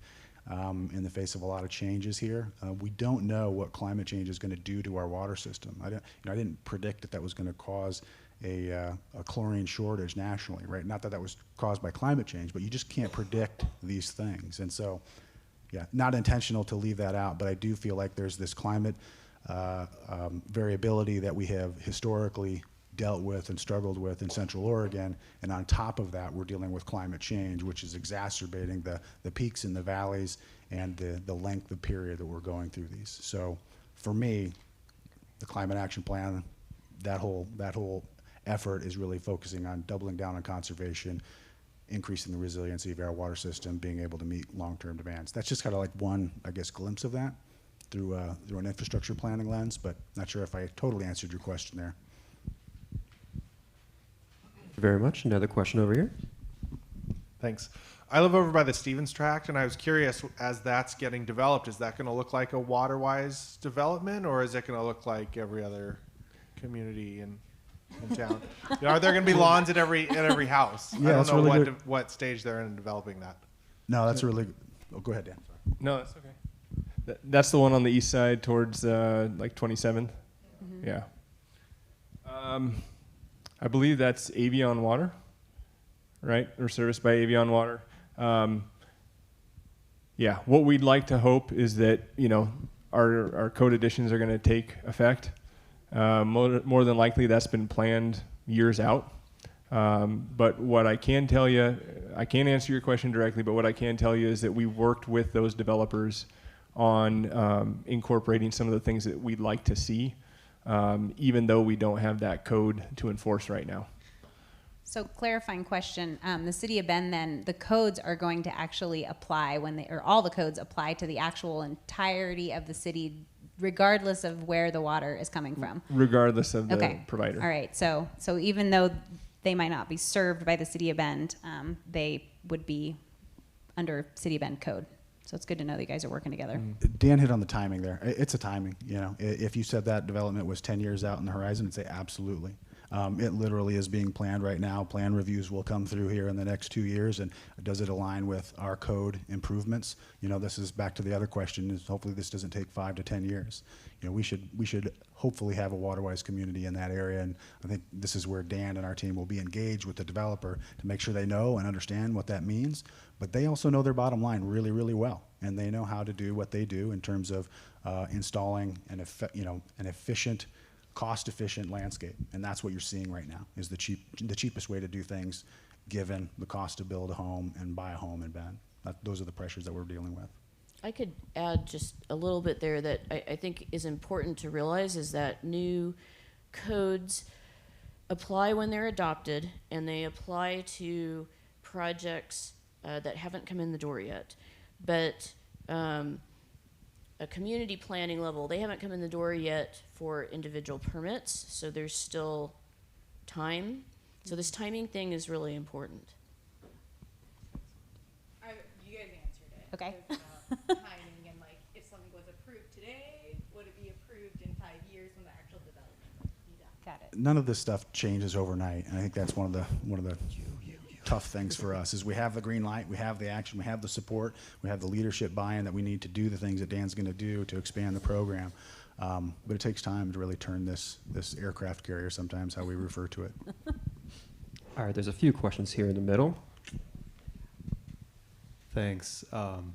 in the face of a lot of changes here. We don't know what climate change is going to do to our water system. I didn't predict that was going to cause a chlorine shortage nationally, right? Not that was caused by climate change, but you just can't predict these things. And so, yeah, not intentional to leave that out, but I do feel like there's this climate variability that we have historically dealt with and struggled with in Central Oregon, and on top of that, we're dealing with climate change, which is exacerbating the peaks and the valleys and the length of period that we're going through these. So, for me, the climate action plan, that whole effort is really focusing on doubling down on conservation, increasing the resiliency of our water system, being able to meet long-term demands. That's just kind of like one, I guess, glimpse of that through an infrastructure planning lens, but not sure if I totally answered your question there. Thank you very much. Another question over here. Thanks. I live over by the Stevens Tract, and I was curious, as that's getting developed, is that going to look like a water-wise development, or is it going to look like every other community in town? Are there going to be lawns at every house? Yeah, I don't know really what stage they're in developing that. No, that's really good. Oh, go ahead, Dan. Sorry. No, that's okay. That's the one on the east side towards like 27th. Mm-hmm. Yeah. I believe that's Avion Water, right? Or serviced by Avion Water. Yeah, what we'd like to hope is that, our code additions are going to take effect. More than likely, that's been planned years out. But what I can tell you, I can't answer your question directly, but what I can tell you is that we worked with those developers on incorporating some of the things that we'd like to see, even though we don't have that code to enforce right now. So clarifying question, the city of Bend then, the codes are going to actually apply all the codes apply to the actual entirety of the city, regardless of where the water is coming from? Regardless of the provider. All right, so even though they might not be served by the city of Bend, they would be under city of Bend code. So it's good to know that you guys are working together. Dan hit on the timing there. It's a timing, If you said that development was 10 years out in the horizon, I'd say absolutely. It literally is being planned right now. Plan reviews will come through here in the next 2 years, and does it align with our code improvements? You know, this is back to the other question, is hopefully this doesn't take 5 to 10 years. You know, we should hopefully have a water-wise community in that area, and I think this is where Dan and our team will be engaged with the developer to make sure they know and understand what that means, but they also know their bottom line really, really well, and they know how to do what they do in terms of installing an efficient, cost-efficient landscape, and that's what you're seeing right now, is the cheapest way to do things given the cost to build a home and buy a home in Bend. Those are the pressures that we're dealing with. I could add just a little bit there that I think is important to realize is that new codes apply when they're adopted, and they apply to projects that haven't come in the door yet. But a community planning level, they haven't come in the door yet for individual permits, so there's still time. So this timing thing is really important. You guys answered it. Okay. It was about timing and like if something was approved today, would it be approved in 5 years when the actual development would be done? Got it. None of this stuff changes overnight, and I think that's one of the tough things for us is we have the green light, we have the action, we have the support, we have the leadership buy-in that we need to do the things that Dan's going to do to expand the program. But it takes time to really turn this aircraft carrier, sometimes how we refer to it. All right, there's a few questions here in the middle. Thanks.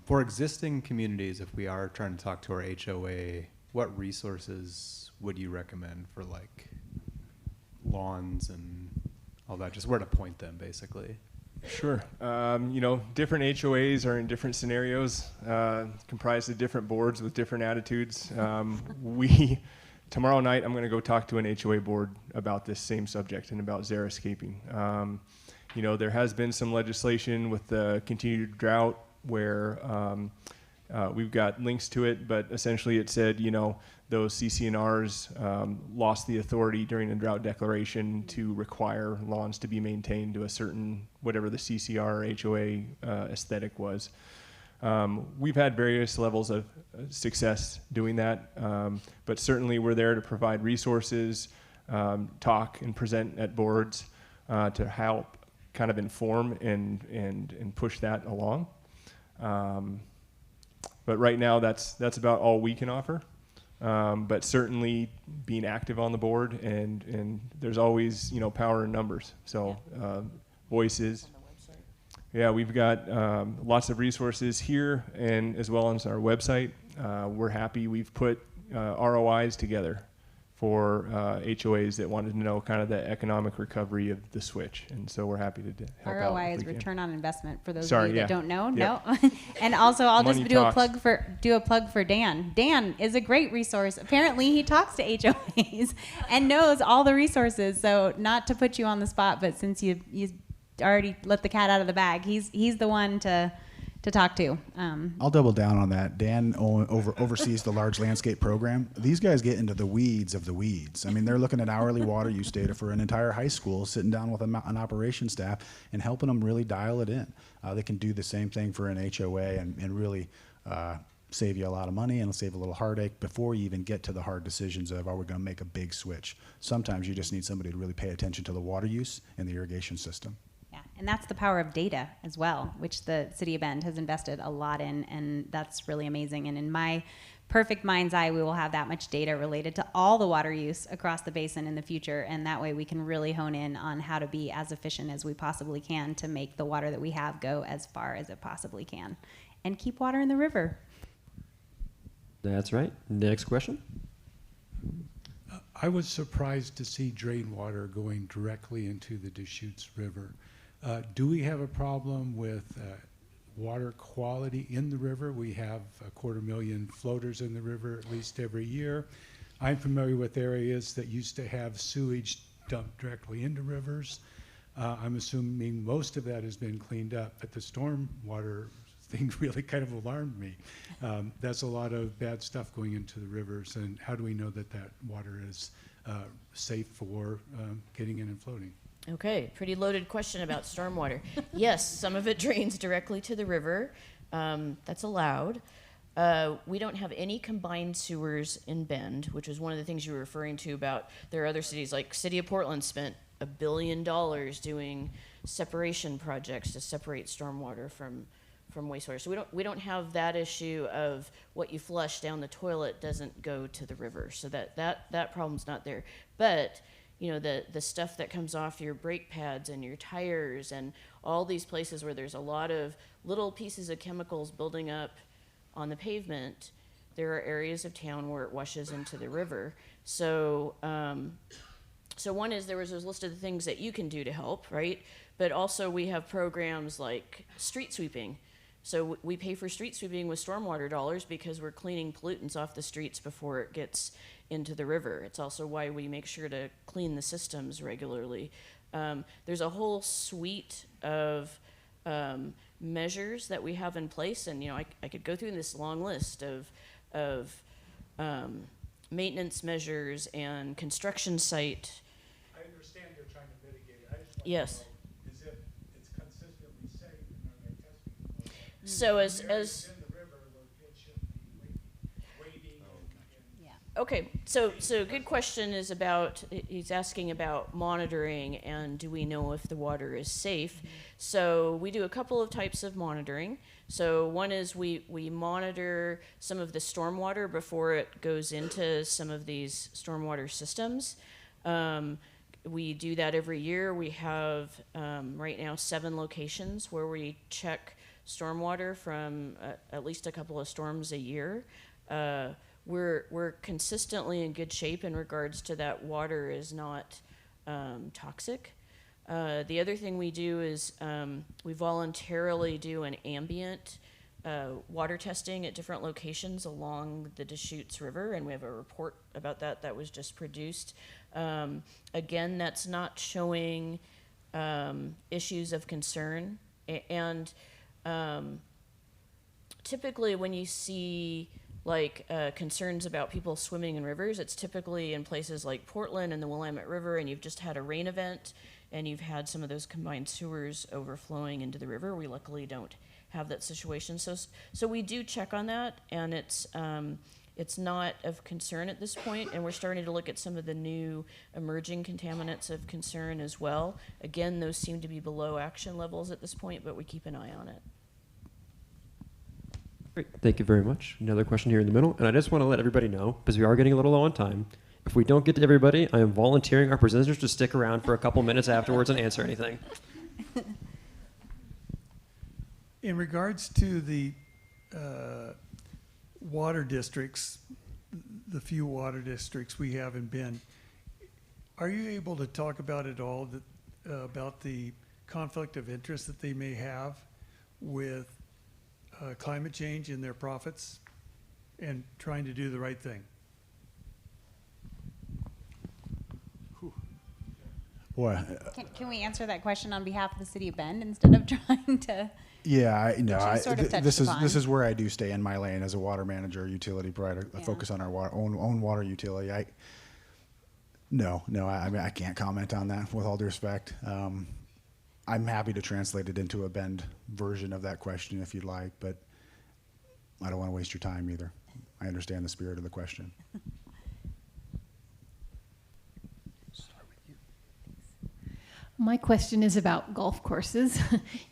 For existing communities, if we are trying to talk to our HOA, what resources would you recommend for like lawns and all that? Just where to point them, basically. Sure. You know, different HOAs are in different scenarios, comprised of different boards with different attitudes. Tomorrow night, I'm going to go talk to an HOA board about this same subject and about xeriscaping. You know, there has been some legislation with the continued drought where we've got links to it, but essentially it said, you know, those CCNRs lost the authority during the drought declaration to require lawns to be maintained to a certain, whatever the CCR HOA aesthetic was. We've had various levels of success doing that, but certainly we're there to provide resources, talk and present at boards to help kind of inform and push that along. But right now that's about all we can offer. But certainly being active on the board and there's always, you know, power in numbers. So voices. Yeah, we've got lots of resources here and as well as our website. We're happy we've put ROIs together for HOAs that wanted to know kind of the economic recovery of the switch. And so we're happy to help out. ROI if is we can. return on investment for those Sorry, of you that yeah. don't know. Yep. No. And also I'll Money just do talks. a plug for Dan. Dan is a great resource. Apparently he talks to HOAs and knows all the resources. So not to put you on the spot, but since you already let the cat out of the bag, he's the one to talk to. I'll double down on that. Dan oversees the large landscape program. These guys get into the weeds of the weeds. I mean, they're looking at hourly water use data for an entire high school, sitting down with an operations staff and helping them really dial it in. They can do the same thing for an HOA and really save you a lot of money and save a little heartache before you even get to the hard decisions of, are we going to make a big switch? Sometimes you just need somebody to really pay attention to the water use and the irrigation system. Yeah, and that's the power of data as well, which the City of Bend has invested a lot in, and that's really amazing. And in my perfect mind's eye, we will have that much data related to all the water use across the basin in the future, and that way we can really hone in on how to be as efficient as we possibly can to make the water that we have go as far as it possibly can, and keep water in the river. That's right. Next question. I was surprised to see drain water going directly into the Deschutes River. Do we have a problem with water quality in the river? We have 250,000 floaters in the river at least every year. I'm familiar with areas that used to have sewage dumped directly into rivers. I'm assuming most of that has been cleaned up, but the storm water thing really kind of alarmed me. That's a lot of bad stuff going into the rivers, and how do we know that that water is safe for getting in and floating? Okay, pretty loaded question about stormwater. Yes, some of it drains directly to the river. That's allowed. We don't have any combined sewers in Bend, which is one of the things you were referring to about there are other cities, like City of Portland spent $1 billion doing separation projects to separate stormwater from wastewater. So we don't have that issue of what you flush down the toilet doesn't go to the river. So that problem's not there. But you know, the stuff that comes off your brake pads and your tires and all these places where there's a lot of little pieces of chemicals building up on the pavement, there are areas of town where it washes into the river. So so one is there was a list of the things that you can do to help, right? But also we have programs like street sweeping. So we pay for street sweeping with stormwater dollars because we're cleaning pollutants off the streets before it gets into the river. It's also why we make sure to clean the systems regularly. There's a whole suite of measures that we have in place, and you know, I could go through this long list of maintenance measures and construction site. I understand they're trying to mitigate it. I just want Yes. to know is if it's consistently safe and are they testing for it? So as in the river where kids shouldn't be wading and okay, so good question is about, he's asking about monitoring and do we know if the water is safe. So we do a couple of types of monitoring. So one is we monitor some of the stormwater before it goes into some of these stormwater systems. We do that every year. We have right now 7 locations where we check stormwater from at least a couple of storms a year. We're consistently in good shape in regards to that water is not toxic. The other thing we do is we voluntarily do an ambient water testing at different locations along the Deschutes River, and we have a report about that was just produced. Again, that's not showing issues of concern, and typically when you see like concerns about people swimming in rivers, it's typically in places like Portland and the Willamette River, and you've just had a rain event and you've had some of those combined sewers overflowing into the river. We luckily don't have that situation. So we do check on that, and it's not of concern at this point, and we're starting to look at some of the new emerging contaminants of concern as well. Again, those seem to be below action levels at this point, but we keep an eye on it. Great. Thank you very much. Another question here in the middle. And I just want to let everybody know, because we are getting a little low on time, if we don't get to everybody, I am volunteering our presenters to stick around for a couple minutes afterwards and answer anything. In regards to the water districts, the few water districts we have in Bend, are you able to talk about it all, about the conflict of interest that they may have with climate change in their profits and trying to do the right thing? Boy, Can we answer that question on behalf of the city of Bend instead of trying to? yeah, this is where I do stay in my lane as a water manager, utility provider. I focus on our own water utility. I mean, I can't comment on that with all due respect. I'm happy to translate it into a Bend version of that question if you'd like, but I don't want to waste your time either. I understand the spirit of the question. My question is about golf courses.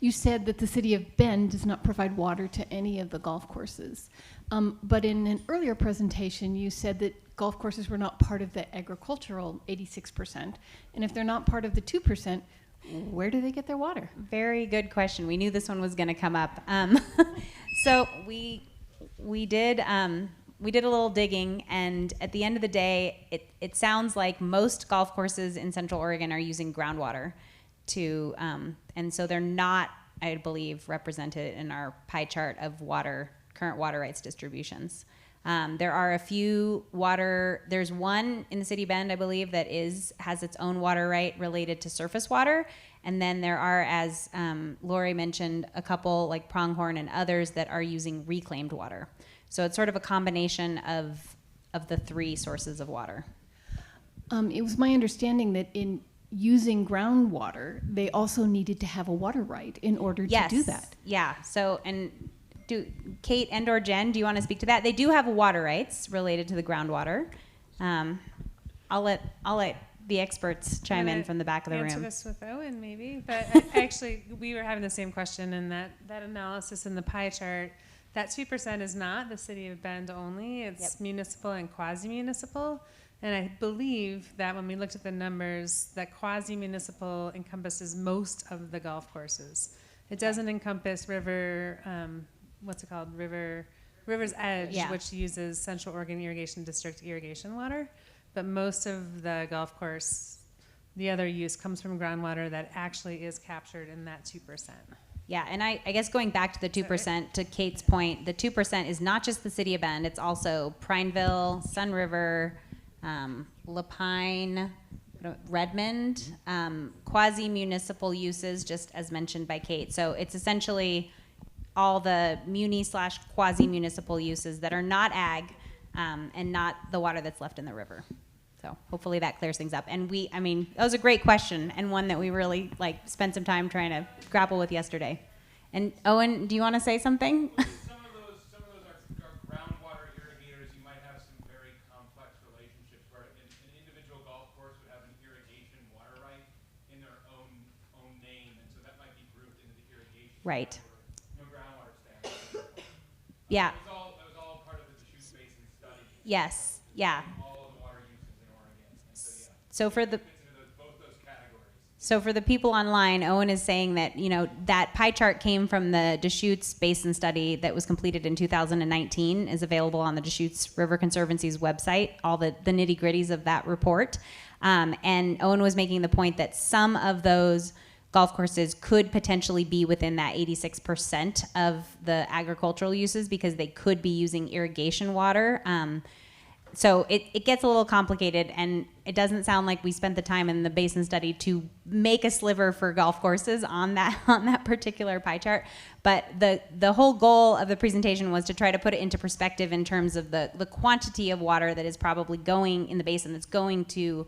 You said that the city of Bend does not provide water to any of the golf courses. But in an earlier presentation, you said that golf courses were not part of the agricultural 86%. And if they're not part of the 2%, where do they get their water? Very good question. We knew this one was going to come up. So we did a little digging, and at the end of the day, it sounds like most golf courses in Central Oregon are using groundwater and so they're not, I believe, represented in our pie chart of current water rights distributions. There are a few there's one in the city of Bend, I believe, that has its own water right related to surface water. And then there are, as Lori mentioned, a couple like Pronghorn and others that are using reclaimed water. So it's sort of a combination of the 3 sources of water. It was my understanding that in using groundwater, they also needed to have a water right in order to do that. Yeah. So, and Kate and or Jen, do you want to speak to that? They do have water rights related to the groundwater. I'll let the experts chime in from the back of the answer room. This with Owen, maybe. But actually, we were having the same question, and that analysis in the pie chart, that 2% is not the City of Bend only. It's municipal and quasi-municipal. And I believe that when we looked at the numbers, that quasi-municipal encompasses most of the golf courses. It doesn't encompass River's Edge, which uses Central Oregon Irrigation District irrigation water. But most of the golf course, the other use comes from groundwater that actually is captured in that 2%. Yeah, and I guess going back to the 2%, to Kate's point, the 2% is not just the City of Bend, it's also Prineville, Sun River, Lapine, Redmond, quasi-municipal uses, just as mentioned by Kate. So it's essentially all the muni/quasi-municipal uses that are not ag and not the water that's left in the river. So hopefully that clears things up. And that was a great question and one that we really spent some time trying to grapple with yesterday. And Owen, do you want to say something? Some of those are groundwater irrigators. You might have some very complex relationships where an individual golf course would have an irrigation water right in their own name, and so that might be grouped into the irrigation. Right. No groundwater standards. Yeah. That was all part of the Deschutes Basin study. Yes. Yeah. All of the water uses in Oregon. And so So for the both those categories. So for the people online, Owen is saying that, that pie chart came from the Deschutes Basin study that was completed in 2019, is available on the Deschutes River Conservancy's website, all the nitty-gritties of that report. And Owen was making the point that some of those golf courses could potentially be within that 86% of the agricultural uses because they could be using irrigation water. So it gets a little complicated, and it doesn't sound like we spent the time in the basin study to make a sliver for golf courses on that particular pie chart. But the whole goal of the presentation was to try to put it into perspective in terms of the quantity of water that is probably going in the basin that's going to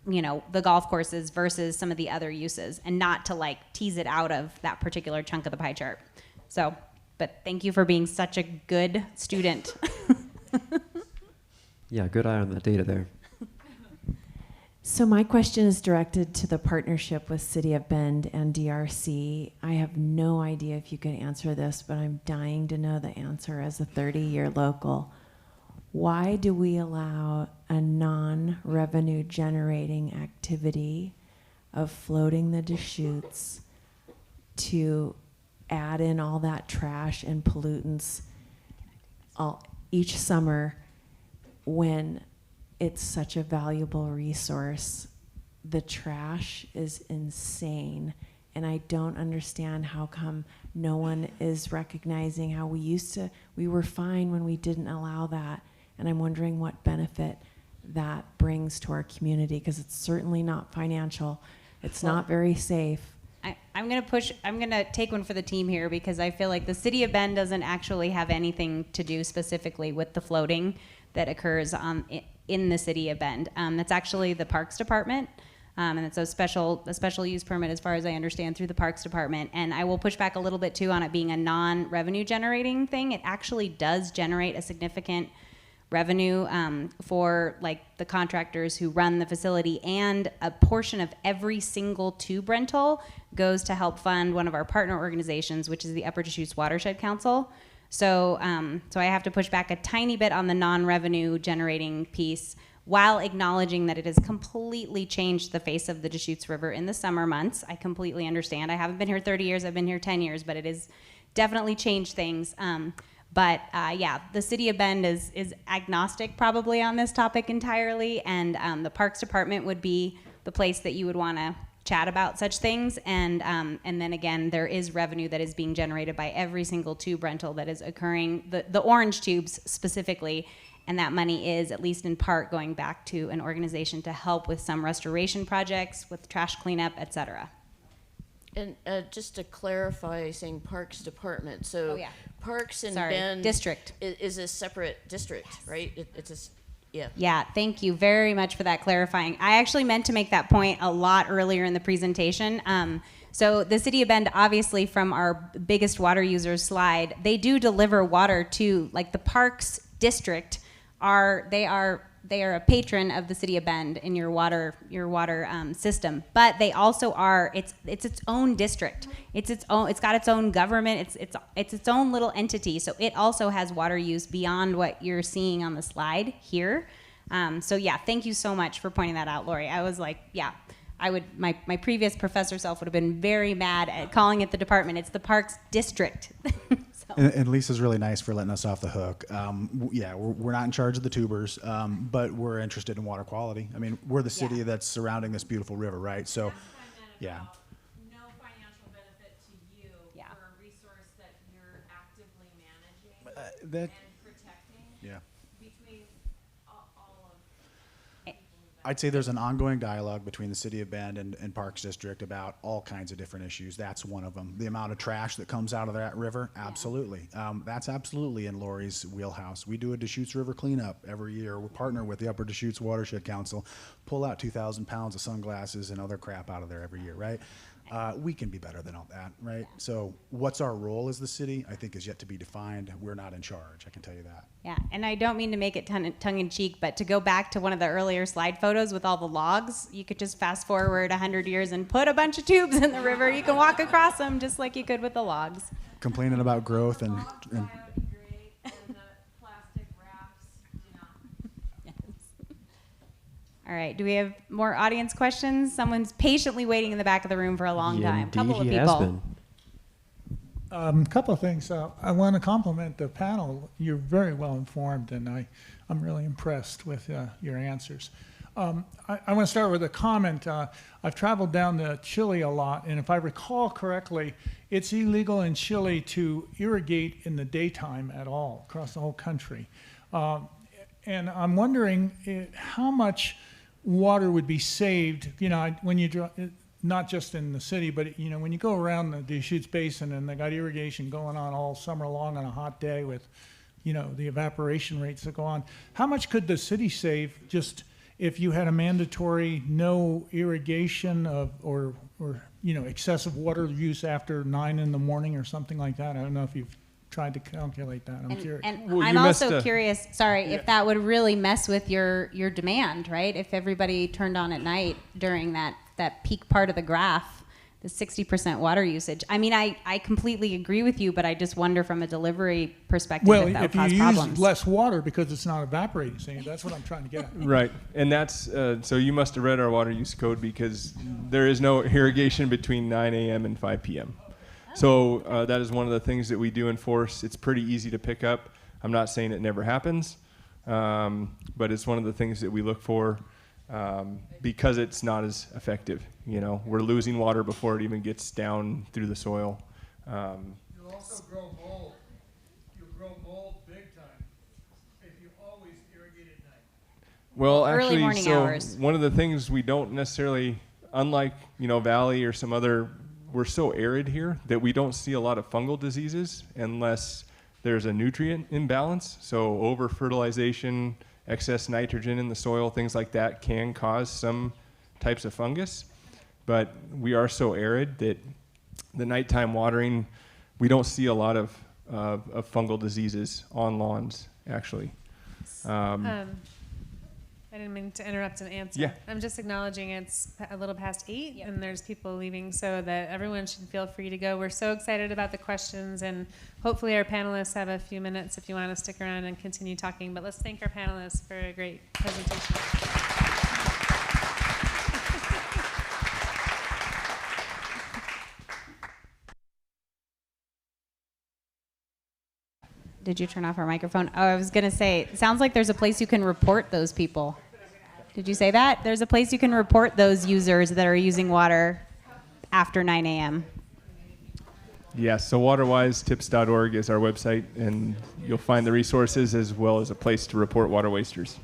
the golf courses versus some of the other uses, and not to tease it out of that particular chunk of the pie chart. So, but thank you for being such a good student. Yeah, good eye on that data there. So my question is directed to the partnership with City of Bend and DRC. I have no idea if you can answer this, but I'm dying to know the answer as a 30-year local. Why do we allow a non-revenue generating activity of floating the Deschutes to add in all that trash and pollutants each summer when it's such a valuable resource? The trash is insane, and I don't understand how come no one is recognizing how we were fine when we didn't allow that, and I'm wondering what benefit that brings to our community, because it's certainly not financial. It's not very safe. I'm going to take one for the team here, because I feel like the City of Bend doesn't actually have anything to do specifically with the floating that occurs in the City of Bend. That's actually the Parks Department, and it's a special use permit, as far as I understand, through the Parks Department. And I will push back a little bit too on it being a non-revenue generating thing. It actually does generate a significant revenue for the contractors who run the facility, and a portion of every single tube rental goes to help fund one of our partner organizations, which is the Upper Deschutes Watershed Council. So I have to push back a tiny bit on the non-revenue generating piece, while acknowledging that it has completely changed the face of the Deschutes River in the summer months. I completely understand. I haven't been here 30 years, I've been here 10 years, but it has definitely changed things. But the City of Bend is agnostic probably on this topic entirely, and the Parks Department would be the place that you would want to chat about such things. And then again, there is revenue that is being generated by every single tube rental that is occurring, the orange tubes specifically, and that money is, at least in part, going back to an organization to help with some restoration projects, with trash cleanup, etc. And just to clarify, saying Parks Department, so Parks and Bend District is a separate district, right? Yeah. Yeah, thank you very much for that clarifying. I actually meant to make that point a lot earlier in the presentation. So the City of Bend, obviously from our biggest water users slide, they do deliver water to, like, the Parks District they are a patron of the City of Bend in your water system, but they also are, it's its own district. It's got its own government. It's its own little entity. So it also has water use beyond what you're seeing on the slide here. So yeah, thank you so much for pointing that out, Lori. I was like, yeah, my previous professor self would have been very mad at calling it the department. It's the Parks District. And Lisa's really nice for letting us off the hook. Yeah, we're not in charge of the tubers, but we're interested in water quality. I mean, we're the city that's surrounding this beautiful river, right? So, yeah. No financial benefit to you for a resource that you're actively managing and protecting. Yeah. Between all of. I'd say there's an ongoing dialogue between the City of Bend and Parks District about all kinds of different issues. That's one of them. The amount of trash that comes out of that river, absolutely. That's absolutely in Lori's wheelhouse. We do a Deschutes River cleanup every year. We partner with the Upper Deschutes Watershed Council, pull out 2,000 pounds of sunglasses and other crap out of there every year, right? We can be better than all that, right? So what's our role as the city, I think, is yet to be defined. We're not in charge, I can tell you that. Yeah, and I don't mean to make it tongue-in-cheek, but to go back to one of the earlier slide photos with all the logs, you could just fast forward 100 years and put a bunch of tubes in the river. You can walk across them just like you could with the logs. Complaining about growth and All right, do we have more audience questions? Someone's patiently waiting in the back of the room for a long time. Couple of people. Couple of things. I want to compliment the panel. You're very well informed, and I'm really impressed with your answers. I want to start with a comment. I've traveled down to Chile a lot, and if I recall correctly, it's illegal in Chile to irrigate in the daytime at all across the whole country. And I'm wondering how much water would be saved, when you not just in the city, but when you go around the Deschutes Basin and they got irrigation going on all summer long on a hot day with, the evaporation rates that go on. How much could the city save just if you had a mandatory no irrigation or excessive water use after 9 in the morning or something like that? I don't know if you've tried to calculate that. I'm curious. And I'm also curious, if that would really mess with your demand, right? If everybody turned on at night during that peak part of the graph, the 60% water usage. I mean, I completely agree with you, but I just wonder from a delivery perspective if that would cause you problems. use less water because it's not evaporating, that's what I'm trying to get at. Right, and that's, so you must have read our water use code because there is no irrigation between 9 a.m. and 5 p.m. So that is one of the things that we do enforce. It's pretty easy to pick up. I'm not saying it never happens, but it's one of the things that we look for because it's not as effective. We're losing water before it even gets down through the soil. You also grow mold. You grow mold big time if you always irrigate at night. Well, early actually, morning hours. One of the things we don't necessarily, unlike Valley or some other, we're so arid here that we don't see a lot of fungal diseases unless there's a nutrient imbalance. So over fertilization, excess nitrogen in the soil, things like that can cause some types of fungus. But we are so arid that the nighttime watering, we don't see a lot of fungal diseases on lawns, actually. I didn't mean to interrupt an answer. Yeah. I'm just acknowledging it's a little past 8 and there's people leaving, so that everyone should feel free to go. We're so excited about the questions, and hopefully our panelists have a few minutes if you want to stick around and continue talking. But let's thank our panelists for a great presentation. Did you turn off our microphone? Oh, I was going to say, it sounds like there's a place you can report those people. Did you say that? There's a place you can report those users that are using water after 9 a.m. Yes, so waterwisetips.org is our website, and you'll find the resources as well as a place to report water wasters.